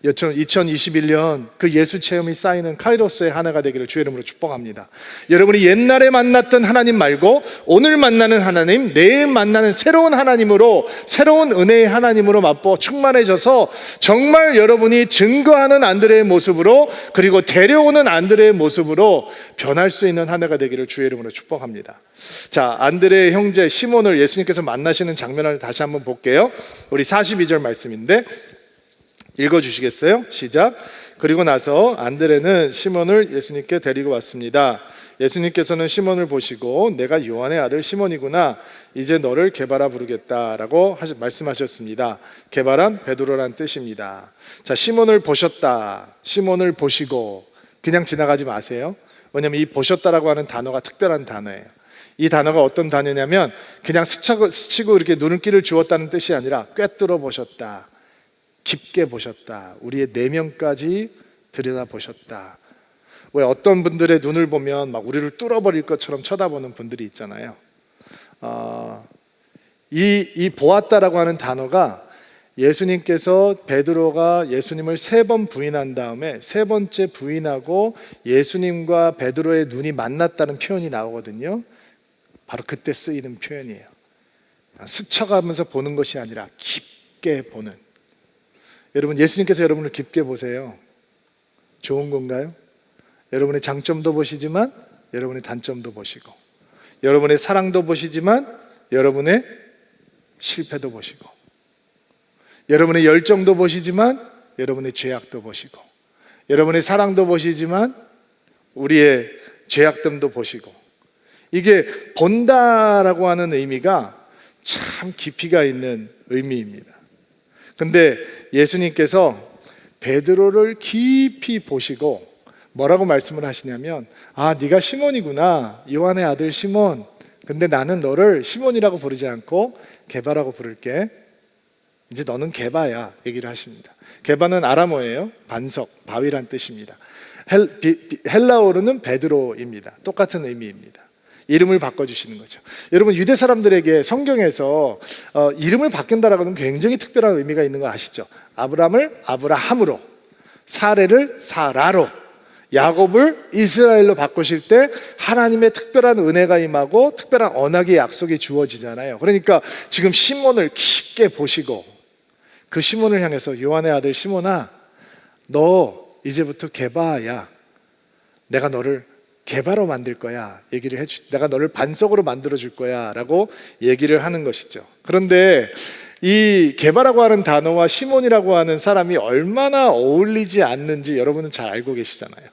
2021년 그 예수 체험이 쌓이는 카이로스의 한 해가 되기를 주의 이름으로 축복합니다. 여러분이 옛날에 만났던 하나님 말고 오늘 만나는 하나님, 내일 만나는 새로운 하나님으로, 새로운 은혜의 하나님으로 맛보 충만해져서 정말 여러분이 증거하는 안드레의 모습으로, 그리고 데려오는 안드레의 모습으로 변할 수 있는 한 해가 되기를 주의 이름으로 축복합니다. 자, 안드레의 형제 시몬을 예수님께서 만나시는 장면을 다시 한번 볼게요. 우리 42절 말씀인데 읽어주시겠어요? 시작. 그리고 나서 안드레는 시몬을 예수님께 데리고 왔습니다. 예수님께서는 시몬을 보시고 내가 요한의 아들 시몬이구나, 이제 너를 게바라 부르겠다라고 말씀하셨습니다. 게바란 베드로란 뜻입니다. 자, 시몬을 보셨다, 시몬을 보시고 그냥 지나가지 마세요. 왜냐하면 이 보셨다라고 하는 단어가 특별한 단어예요. 이 단어가 어떤 단어냐면 그냥 스치고 이렇게 눈길을 주었다는 뜻이 아니라 꿰뚫어 보셨다, 깊게 보셨다, 우리의 내면까지 들여다보셨다. 왜 어떤 분들의 눈을 보면 막 우리를 뚫어버릴 것처럼 쳐다보는 분들이 있잖아요. 이 보았다라고 하는 단어가 예수님께서, 베드로가 예수님을 3번 부인한 다음에 3번째 부인하고 예수님과 베드로의 눈이 만났다는 표현이 나오거든요. 바로 그때 쓰이는 표현이에요. 스쳐가면서 보는 것이 아니라 깊게 보는. 여러분, 예수님께서 여러분을 깊게 보세요. 좋은 건가요? 여러분의 장점도 보시지만 여러분의 단점도 보시고, 여러분의 사랑도 보시지만 여러분의 실패도 보시고, 여러분의 열정도 보시지만 여러분의 죄악도 보시고, 여러분의 사랑도 보시지만 우리의 죄악됨도 보시고, 이게 본다라고 하는 의미가 참 깊이가 있는 의미입니다. 근데 예수님께서 베드로를 깊이 보시고 뭐라고 말씀을 하시냐면, 네가 시몬이구나, 요한의 아들 시몬. 근데 나는 너를 시몬이라고 부르지 않고 게바라고 부를게. 이제 너는 게바야 얘기를 하십니다. 게바는 아람어예요. 반석, 바위란 뜻입니다. 헬라어로는 베드로입니다. 똑같은 의미입니다. 이름을 바꿔주시는 거죠. 여러분, 유대 사람들에게 성경에서 이름을 바꾼다라고 하는 굉장히 특별한 의미가 있는 거 아시죠? 아브람을 아브라함으로, 사레를 사라로, 야곱을 이스라엘로 바꾸실 때 하나님의 특별한 은혜가 임하고 특별한 언약의 약속이 주어지잖아요. 그러니까 지금 시몬을 깊게 보시고 그 시몬을 향해서 요한의 아들 시몬아, 너 이제부터 게바야, 내가 너를 게바로 만들 거야 얘기를 내가 너를 반석으로 만들어 줄 거야 라고 얘기를 하는 것이죠. 그런데 이 게바라고 하는 단어와 시몬이라고 하는 사람이 얼마나 어울리지 않는지 여러분은 잘 알고 계시잖아요.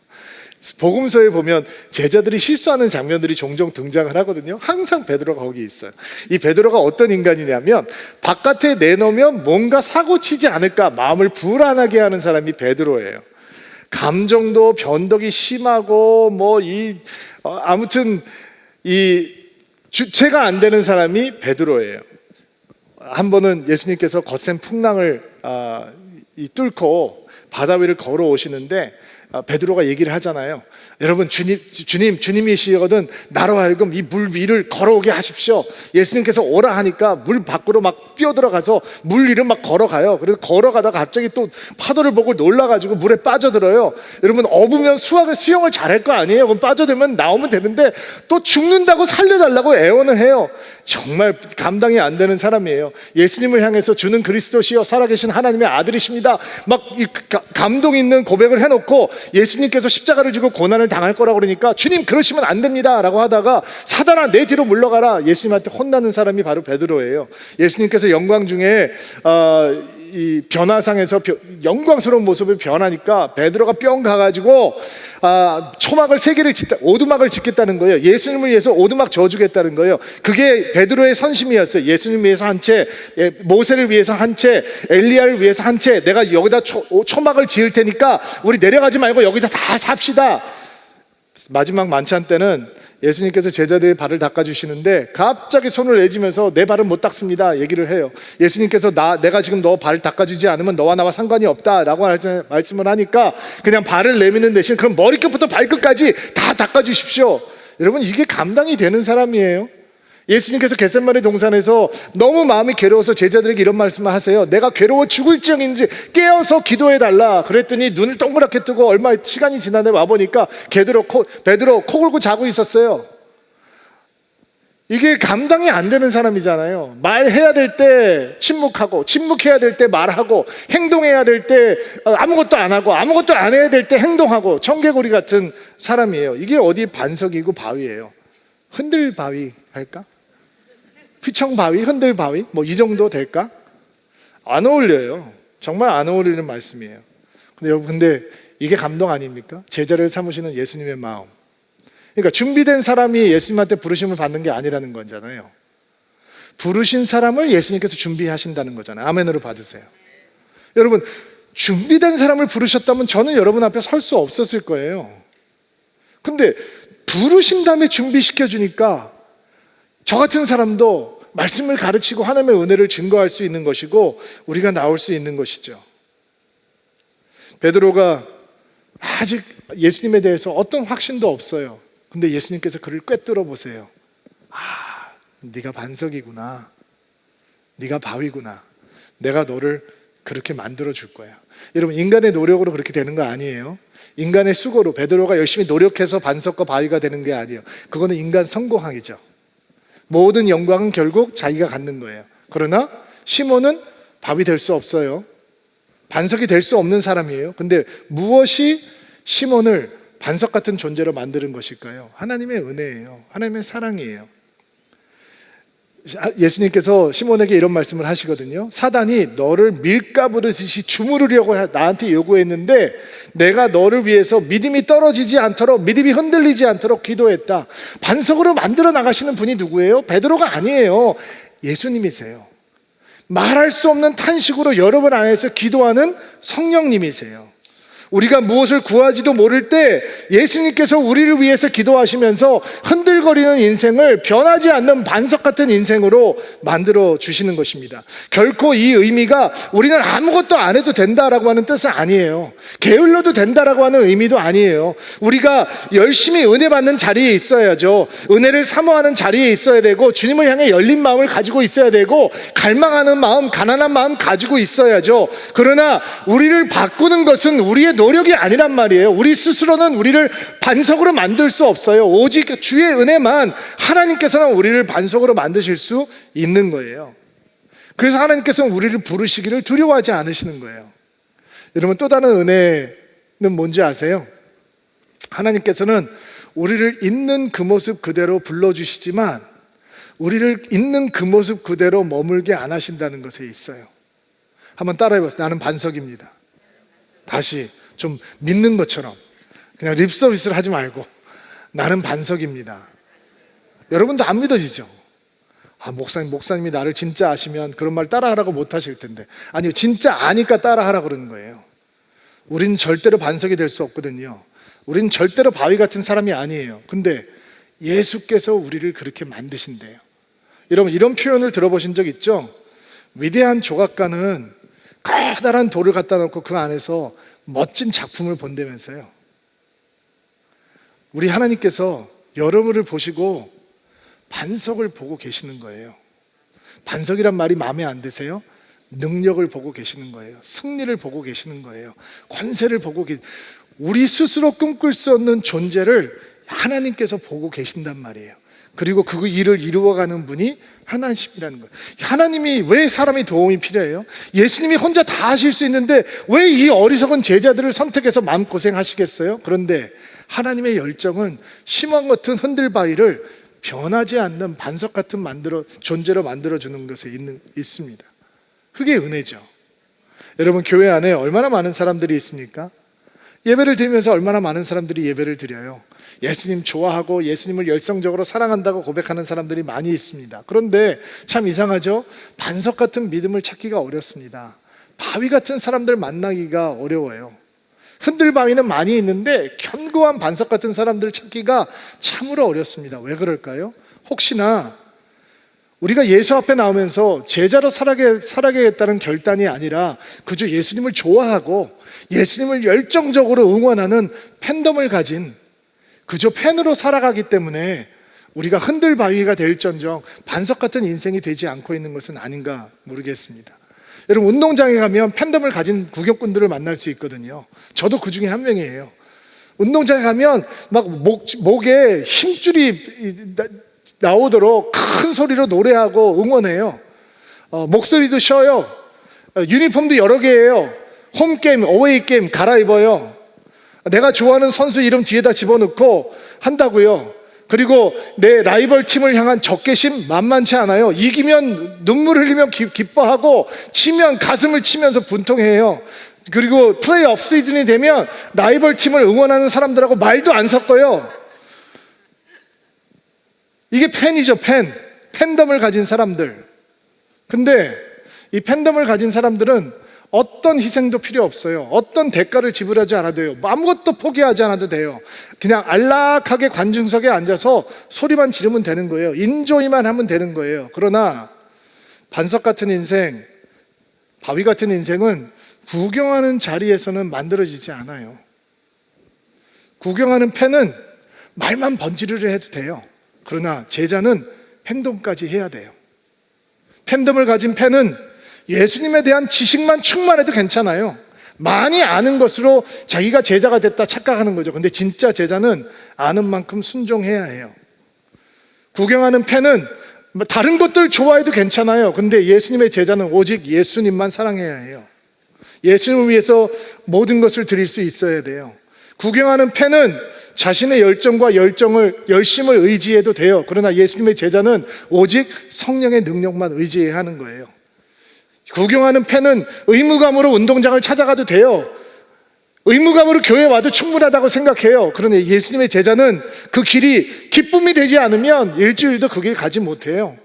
복음서에 보면 제자들이 실수하는 장면들이 종종 등장을 하거든요. 항상 베드로가 거기 있어요. 이 베드로가 어떤 인간이냐면 바깥에 내놓으면 뭔가 사고치지 않을까 마음을 불안하게 하는 사람이 베드로예요. 감정도 변덕이 심하고 아무튼 이 주체가 안 되는 사람이 베드로예요. 한 번은 예수님께서 거센 풍랑을 뚫고 바다 위를 걸어오시는데 베드로가 얘기를 하잖아요. 여러분, 주님이시거든 나로 하여금 이 물 위를 걸어오게 하십시오. 예수님께서 오라 하니까 물 밖으로 막 뛰어들어가서 물 위를 막 걸어가요. 그래서 걸어가다가 갑자기 또 파도를 보고 놀라가지고 물에 빠져들어요. 여러분, 업으면 수영을 잘할 거 아니에요? 그럼 빠져들면 나오면 되는데 또 죽는다고 살려달라고 애원을 해요. 정말 감당이 안 되는 사람이에요. 예수님을 향해서 주는 그리스도시여 살아계신 하나님의 아들이십니다 막 감동 있는 고백을 해놓고 예수님께서 십자가를 지고 고난을 당할 거라고 그러니까 주님 그러시면 안 됩니다 라고 하다가 사단아 내 뒤로 물러가라 예수님한테 혼나는 사람이 바로 베드로예요. 예수님께서 영광 중에 이 변화상에서 영광스러운 모습을 변하니까 베드로가 뿅 가가지고 초막을 3개를 오두막을 짓겠다는 거예요. 예수님을 위해서 오두막 져주겠다는 거예요. 그게 베드로의 선심이었어요. 예수님 위해서 한 채, 모세를 위해서 한 채, 엘리야를 위해서 한 채, 내가 여기다 초막을 지을 테니까 우리 내려가지 말고 여기다 다 삽시다. 마지막 만찬 때는 예수님께서 제자들의 발을 닦아주시는데 갑자기 손을 내지면서 내 발은 못 닦습니다 얘기를 해요. 예수님께서 내가 지금 너 발 닦아주지 않으면 너와 나와 상관이 없다라고 말씀을 하니까 그냥 발을 내미는 대신 그럼 머리끝부터 발끝까지 다 닦아주십시오. 여러분, 이게 감당이 되는 사람이에요? 예수님께서 겟세마네 동산에서 너무 마음이 괴로워서 제자들에게 이런 말씀을 하세요. 내가 괴로워 죽을지언인지 깨어서 기도해달라. 그랬더니 눈을 동그랗게 뜨고 얼마 시간이 지나네 와보니까 베드로 코 골고 자고 있었어요. 이게 감당이 안 되는 사람이잖아요. 말해야 될 때 침묵하고, 침묵해야 될 때 말하고, 행동해야 될 때 아무것도 안 하고, 아무것도 안 해야 될 때 행동하고, 청개구리 같은 사람이에요. 이게 어디 반석이고 바위예요? 흔들 바위 할까? 휘청바위, 흔들바위, 이 정도 될까? 안 어울려요. 정말 안 어울리는 말씀이에요. 근데 여러분, 이게 감동 아닙니까? 제자를 삼으시는 예수님의 마음. 그러니까 준비된 사람이 예수님한테 부르심을 받는 게 아니라는 거잖아요. 부르신 사람을 예수님께서 준비하신다는 거잖아요. 아멘으로 받으세요. 여러분, 준비된 사람을 부르셨다면 저는 여러분 앞에 설 수 없었을 거예요. 근데 부르신 다음에 준비시켜 주니까 저 같은 사람도 말씀을 가르치고 하나님의 은혜를 증거할 수 있는 것이고 우리가 나올 수 있는 것이죠. 베드로가 아직 예수님에 대해서 어떤 확신도 없어요. 근데 예수님께서 그를 꿰뚫어 보세요. 네가 반석이구나. 네가 바위구나. 내가 너를 그렇게 만들어 줄 거야. 여러분, 인간의 노력으로 그렇게 되는 거 아니에요. 인간의 수고로 베드로가 열심히 노력해서 반석과 바위가 되는 게 아니에요. 그거는 인간 성공학이죠. 모든 영광은 결국 자기가 갖는 거예요. 그러나 시몬은 바위 될 수 없어요. 반석이 될 수 없는 사람이에요. 근데 무엇이 시몬을 반석 같은 존재로 만드는 것일까요? 하나님의 은혜예요. 하나님의 사랑이에요. 예수님께서 시몬에게 이런 말씀을 하시거든요. 사단이 너를 밀가부르듯이 주무르려고 나한테 요구했는데 내가 너를 위해서 믿음이 떨어지지 않도록, 믿음이 흔들리지 않도록 기도했다. 반석으로 만들어 나가시는 분이 누구예요? 베드로가 아니에요. 예수님이세요. 말할 수 없는 탄식으로 여러분 안에서 기도하는 성령님이세요. 우리가 무엇을 구하지도 모를 때 예수님께서 우리를 위해서 기도하시면서 흔들거리는 인생을 변하지 않는 반석 같은 인생으로 만들어 주시는 것입니다. 결코 이 의미가 우리는 아무것도 안 해도 된다라고 하는 뜻은 아니에요. 게을러도 된다라고 하는 의미도 아니에요. 우리가 열심히 은혜 받는 자리에 있어야죠. 은혜를 사모하는 자리에 있어야 되고 주님을 향해 열린 마음을 가지고 있어야 되고 갈망하는 마음, 가난한 마음 가지고 있어야죠. 그러나 우리를 바꾸는 것은 우리의 노력이 아니란 말이에요. 우리 스스로는 우리를 반석으로 만들 수 없어요. 오직 주의 은혜만 하나님께서는 우리를 반석으로 만드실 수 있는 거예요. 그래서 하나님께서는 우리를 부르시기를 두려워하지 않으시는 거예요. 여러분, 또 다른 은혜는 뭔지 아세요? 하나님께서는 우리를 있는 그 모습 그대로 불러주시지만 우리를 있는 그 모습 그대로 머물게 안 하신다는 것에 있어요. 한번 따라해보세요. 나는 반석입니다. 다시 좀 믿는 것처럼 그냥 립 서비스를 하지 말고 나는 반석입니다. 여러분도 안 믿어지죠? 목사님이 나를 진짜 아시면 그런 말 따라하라고 못 하실 텐데. 아니요, 진짜 아니까 따라하라고 그러는 거예요. 우린 절대로 반석이 될 수 없거든요. 우린 절대로 바위 같은 사람이 아니에요. 근데 예수께서 우리를 그렇게 만드신대요. 여러분, 이런 표현을 들어보신 적 있죠? 위대한 조각가는 커다란 돌을 갖다 놓고 그 안에서 멋진 작품을 본다면서요. 우리 하나님께서 여러분을 보시고 반석을 보고 계시는 거예요. 반석이란 말이 마음에 안 드세요? 능력을 보고 계시는 거예요. 승리를 보고 계시는 거예요. 권세를 보고 우리 스스로 꿈꿀 수 없는 존재를 하나님께서 보고 계신단 말이에요. 그리고 그 일을 이루어가는 분이 하나님이라는 거예요. 하나님이 왜 사람이 도움이 필요해요? 예수님이 혼자 다 하실 수 있는데 왜 이 어리석은 제자들을 선택해서 마음고생하시겠어요? 그런데 하나님의 열정은 심원 같은 흔들바위를 변하지 않는 반석 같은 존재로 만들어주는 것에 있습니다. 그게 은혜죠. 여러분, 교회 안에 얼마나 많은 사람들이 있습니까? 예배를 드리면서 얼마나 많은 사람들이 예배를 드려요. 예수님 좋아하고 예수님을 열성적으로 사랑한다고 고백하는 사람들이 많이 있습니다. 그런데 참 이상하죠? 반석 같은 믿음을 찾기가 어렵습니다. 바위 같은 사람들 만나기가 어려워요. 흔들바위는 많이 있는데 견고한 반석 같은 사람들 찾기가 참으로 어렵습니다. 왜 그럴까요? 혹시나 우리가 예수 앞에 나오면서 제자로 살아가겠다는 결단이 아니라 그저 예수님을 좋아하고 예수님을 열정적으로 응원하는 팬덤을 가진 그저 팬으로 살아가기 때문에 우리가 흔들바위가 될전정 반석 같은 인생이 되지 않고 있는 것은 아닌가 모르겠습니다. 여러분, 운동장에 가면 팬덤을 가진 구경꾼들을 만날 수 있거든요. 저도 그 중에 한 명이에요. 운동장에 가면 막 목에 힘줄이 나오도록 큰 소리로 노래하고 응원해요. 목소리도 쉬어요. 유니폼도 여러 개예요. 홈게임, 어웨이게임 갈아입어요. 내가 좋아하는 선수 이름 뒤에다 집어넣고 한다고요. 그리고 내 라이벌 팀을 향한 적개심 만만치 않아요. 이기면 눈물 흘리며 기뻐하고 치면 가슴을 치면서 분통해요. 그리고 플레이오프 시즌이 되면 라이벌 팀을 응원하는 사람들하고 말도 안 섞어요. 이게 팬이죠. 팬덤을 가진 사람들. 근데 이 팬덤을 가진 사람들은 어떤 희생도 필요 없어요. 어떤 대가를 지불하지 않아도 돼요. 아무것도 포기하지 않아도 돼요. 그냥 안락하게 관중석에 앉아서 소리만 지르면 되는 거예요. 인조이만 하면 되는 거예요. 그러나 반석 같은 인생, 바위 같은 인생은 구경하는 자리에서는 만들어지지 않아요. 구경하는 팬은 말만 번지르르 해도 돼요. 그러나 제자는 행동까지 해야 돼요. 팬덤을 가진 팬은 예수님에 대한 지식만 충만해도 괜찮아요. 많이 아는 것으로 자기가 제자가 됐다 착각하는 거죠. 근데 진짜 제자는 아는 만큼 순종해야 해요. 구경하는 팬은 다른 것들 좋아해도 괜찮아요. 근데 예수님의 제자는 오직 예수님만 사랑해야 해요. 예수님을 위해서 모든 것을 드릴 수 있어야 돼요. 구경하는 팬은 자신의 열정과 열심을 의지해도 돼요. 그러나 예수님의 제자는 오직 성령의 능력만 의지해야 하는 거예요. 구경하는 팬은 의무감으로 운동장을 찾아가도 돼요. 의무감으로 교회 와도 충분하다고 생각해요. 그런데 예수님의 제자는 그 길이 기쁨이 되지 않으면 일주일도 그 길 가지 못해요.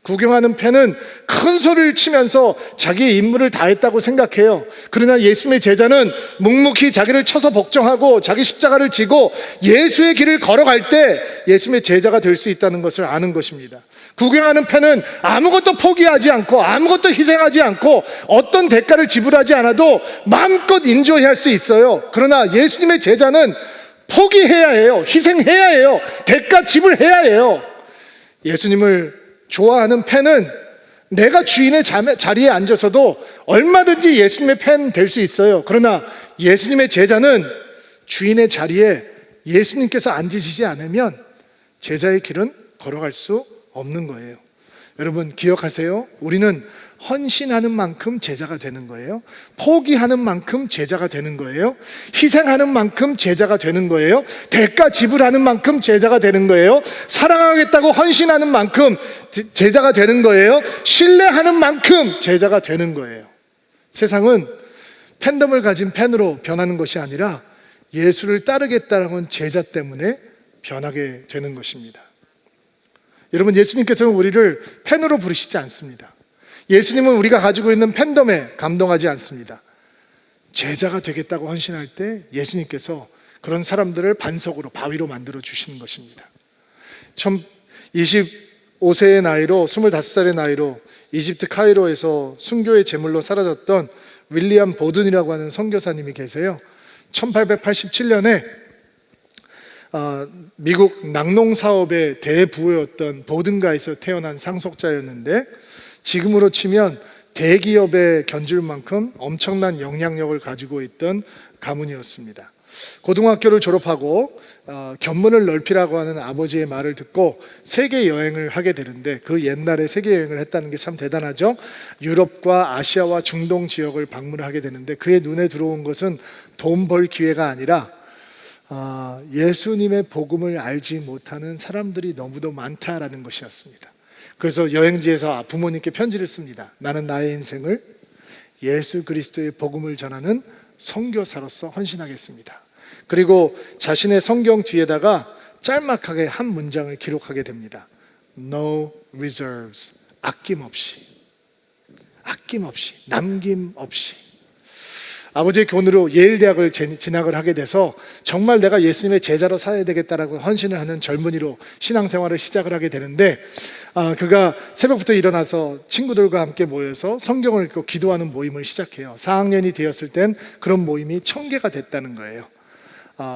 구경하는 팬은 큰 소리를 치면서 자기의 임무를 다했다고 생각해요. 그러나 예수님의 제자는 묵묵히 자기를 쳐서 복종하고 자기 십자가를 지고 예수의 길을 걸어갈 때 예수님의 제자가 될 수 있다는 것을 아는 것입니다. 구경하는 팬은 아무것도 포기하지 않고 아무것도 희생하지 않고 어떤 대가를 지불하지 않아도 마음껏 인조해할 수 있어요. 그러나 예수님의 제자는 포기해야 해요. 희생해야 해요. 대가 지불해야 해요. 예수님을 좋아하는 팬은 내가 주인의 자리에 앉아서도 얼마든지 예수님의 팬 될 수 있어요. 그러나 예수님의 제자는 주인의 자리에 예수님께서 앉으시지 않으면 제자의 길은 걸어갈 수 없는 거예요. 여러분 기억하세요. 우리는 헌신하는 만큼 제자가 되는 거예요. 포기하는 만큼 제자가 되는 거예요. 희생하는 만큼 제자가 되는 거예요. 대가 지불하는 만큼 제자가 되는 거예요. 사랑하겠다고 헌신하는 만큼 제자가 되는 거예요. 신뢰하는 만큼 제자가 되는 거예요. 세상은 팬덤을 가진 팬으로 변하는 것이 아니라 예수를 따르겠다라는 제자 때문에 변하게 되는 것입니다. 여러분, 예수님께서는 우리를 팬으로 부르시지 않습니다. 예수님은 우리가 가지고 있는 팬덤에 감동하지 않습니다. 제자가 되겠다고 헌신할 때 예수님께서 그런 사람들을 반석으로, 바위로 만들어 주시는 것입니다. 25세의 나이로, 25살의 나이로 이집트 카이로에서 순교의 제물로 사라졌던 윌리엄 보든이라고 하는 선교사님이 계세요. 1887년에 미국 낙농 사업의 대부호였던 보든가에서 태어난 상속자였는데, 지금으로 치면 대기업에 견줄 만큼 엄청난 영향력을 가지고 있던 가문이었습니다. 고등학교를 졸업하고 견문을 넓히라고 하는 아버지의 말을 듣고 세계 여행을 하게 되는데, 그 옛날에 세계 여행을 했다는 게 참 대단하죠. 유럽과 아시아와 중동 지역을 방문을 하게 되는데, 그의 눈에 들어온 것은 돈 벌 기회가 아니라 예수님의 복음을 알지 못하는 사람들이 너무도 많다라는 것이었습니다. 그래서 여행지에서 부모님께 편지를 씁니다. 나는 나의 인생을 예수 그리스도의 복음을 전하는 선교사로서 헌신하겠습니다. 그리고 자신의 성경 뒤에다가 짤막하게 한 문장을 기록하게 됩니다. No reserves. 아낌없이, 남김없이. 아버지의 교훈으로 예일 대학을 진학을 하게 돼서 정말 내가 예수님의 제자로 살아야 되겠다라고 헌신을 하는 젊은이로 신앙생활을 시작을 하게 되는데, 그가 새벽부터 일어나서 친구들과 함께 모여서 성경을 읽고 기도하는 모임을 시작해요. 4학년이 되었을 땐 그런 모임이 1000개가 됐다는 거예요.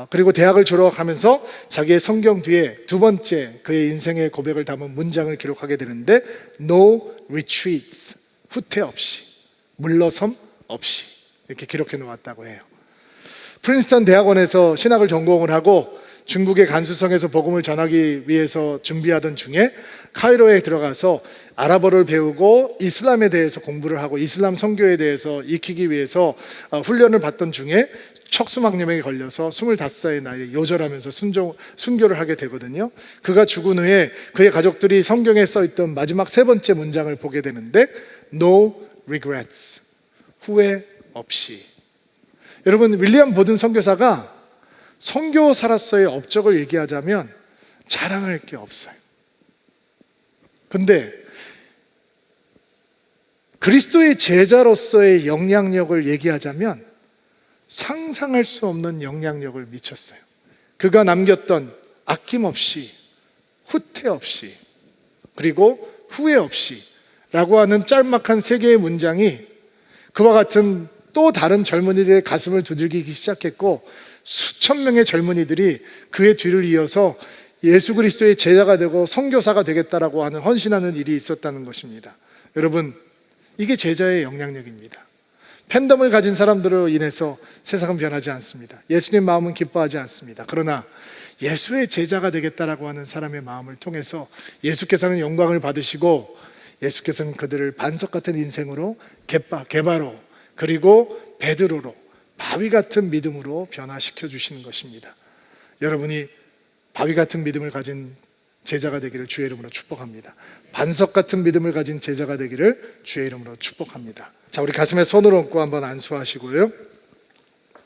그리고 대학을 졸업하면서 자기의 성경 뒤에 두 번째 그의 인생의 고백을 담은 문장을 기록하게 되는데, No retreats. 후퇴 없이, 물러섬 없이, 이렇게 기록해 놓았다고 해요. 프린스턴 대학원에서 신학을 전공을 하고 중국의 간수성에서 복음을 전하기 위해서 준비하던 중에 카이로에 들어가서 아랍어를 배우고 이슬람에 대해서 공부를 하고 이슬람 선교에 대해서 익히기 위해서 훈련을 받던 중에 척수막염에 걸려서 25살의 나이에 요절하면서 순교를 하게 되거든요. 그가 죽은 후에 그의 가족들이 성경에 써있던 마지막 세 번째 문장을 보게 되는데, No regrets. 후회 없이. 여러분, 윌리엄 보든 선교사가 선교사로서의 업적을 얘기하자면 자랑할 게 없어요. 근데 그리스도의 제자로서의 영향력을 얘기하자면 상상할 수 없는 영향력을 미쳤어요. 그가 남겼던 아낌없이, 후퇴 없이, 그리고 후회 없이 라고 하는 짤막한 세 개의 문장이 그와 같은 또 다른 젊은이들의 가슴을 두들기기 시작했고, 수천 명의 젊은이들이 그의 뒤를 이어서 예수 그리스도의 제자가 되고 선교사가 되겠다라고 하는 헌신하는 일이 있었다는 것입니다. 여러분, 이게 제자의 영향력입니다. 팬덤을 가진 사람들로 인해서 세상은 변하지 않습니다. 예수님 마음은 기뻐하지 않습니다. 그러나 예수의 제자가 되겠다라고 하는 사람의 마음을 통해서 예수께서는 영광을 받으시고, 예수께서는 그들을 반석 같은 인생으로, 개바로, 그리고 베드로로, 바위 같은 믿음으로 변화시켜 주시는 것입니다. 여러분이 바위 같은 믿음을 가진 제자가 되기를 주의 이름으로 축복합니다. 반석 같은 믿음을 가진 제자가 되기를 주의 이름으로 축복합니다. 자, 우리 가슴에 손을 얹고 한번 안수하시고요,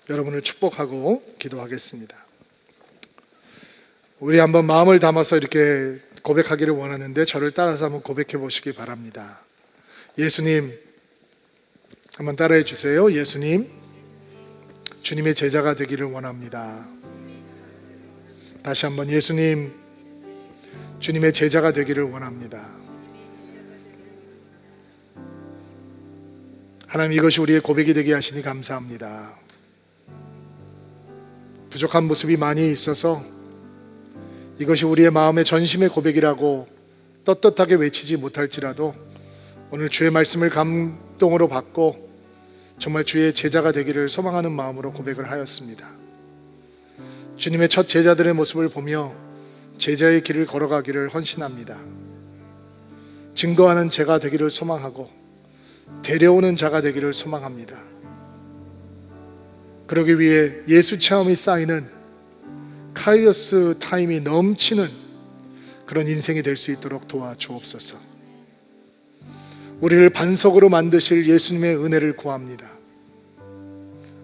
여러분을 축복하고 기도하겠습니다. 우리 한번 마음을 담아서 이렇게 고백하기를 원하는데, 저를 따라서 한번 고백해 보시기 바랍니다. 예수님, 한번 따라해 주세요. 예수님, 주님의 제자가 되기를 원합니다. 다시 한번, 예수님, 주님의 제자가 되기를 원합니다. 하나님, 이것이 우리의 고백이 되게 하시니 감사합니다. 부족한 모습이 많이 있어서 이것이 우리의 마음의 전심의 고백이라고 떳떳하게 외치지 못할지라도, 오늘 주의 말씀을 감동으로 받고 정말 주의 제자가 되기를 소망하는 마음으로 고백을 하였습니다. 주님의 첫 제자들의 모습을 보며 제자의 길을 걸어가기를 헌신합니다. 증거하는 제가 되기를 소망하고 데려오는 자가 되기를 소망합니다. 그러기 위해 예수 체험이 쌓이는 카이로스 타임이 넘치는 그런 인생이 될 수 있도록 도와주옵소서. 우리를 반석으로 만드실 예수님의 은혜를 구합니다.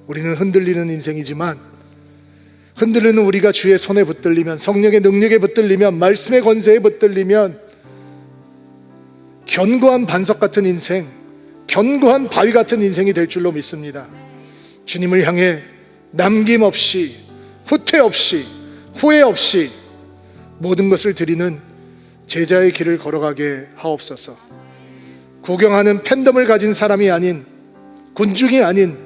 우리는 흔들리는 인생이지만 흔들리는 우리가 주의 손에 붙들리면, 성령의 능력에 붙들리면, 말씀의 권세에 붙들리면 견고한 반석 같은 인생, 견고한 바위 같은 인생이 될 줄로 믿습니다. 주님을 향해 남김없이, 후퇴 없이, 후회 없이 모든 것을 드리는 제자의 길을 걸어가게 하옵소서. 구경하는 팬덤을 가진 사람이 아닌, 군중이 아닌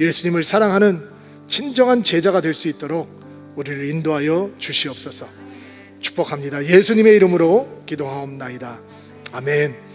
예수님을 사랑하는 진정한 제자가 될 수 있도록 우리를 인도하여 주시옵소서. 축복합니다. 예수님의 이름으로 기도하옵나이다. 아멘.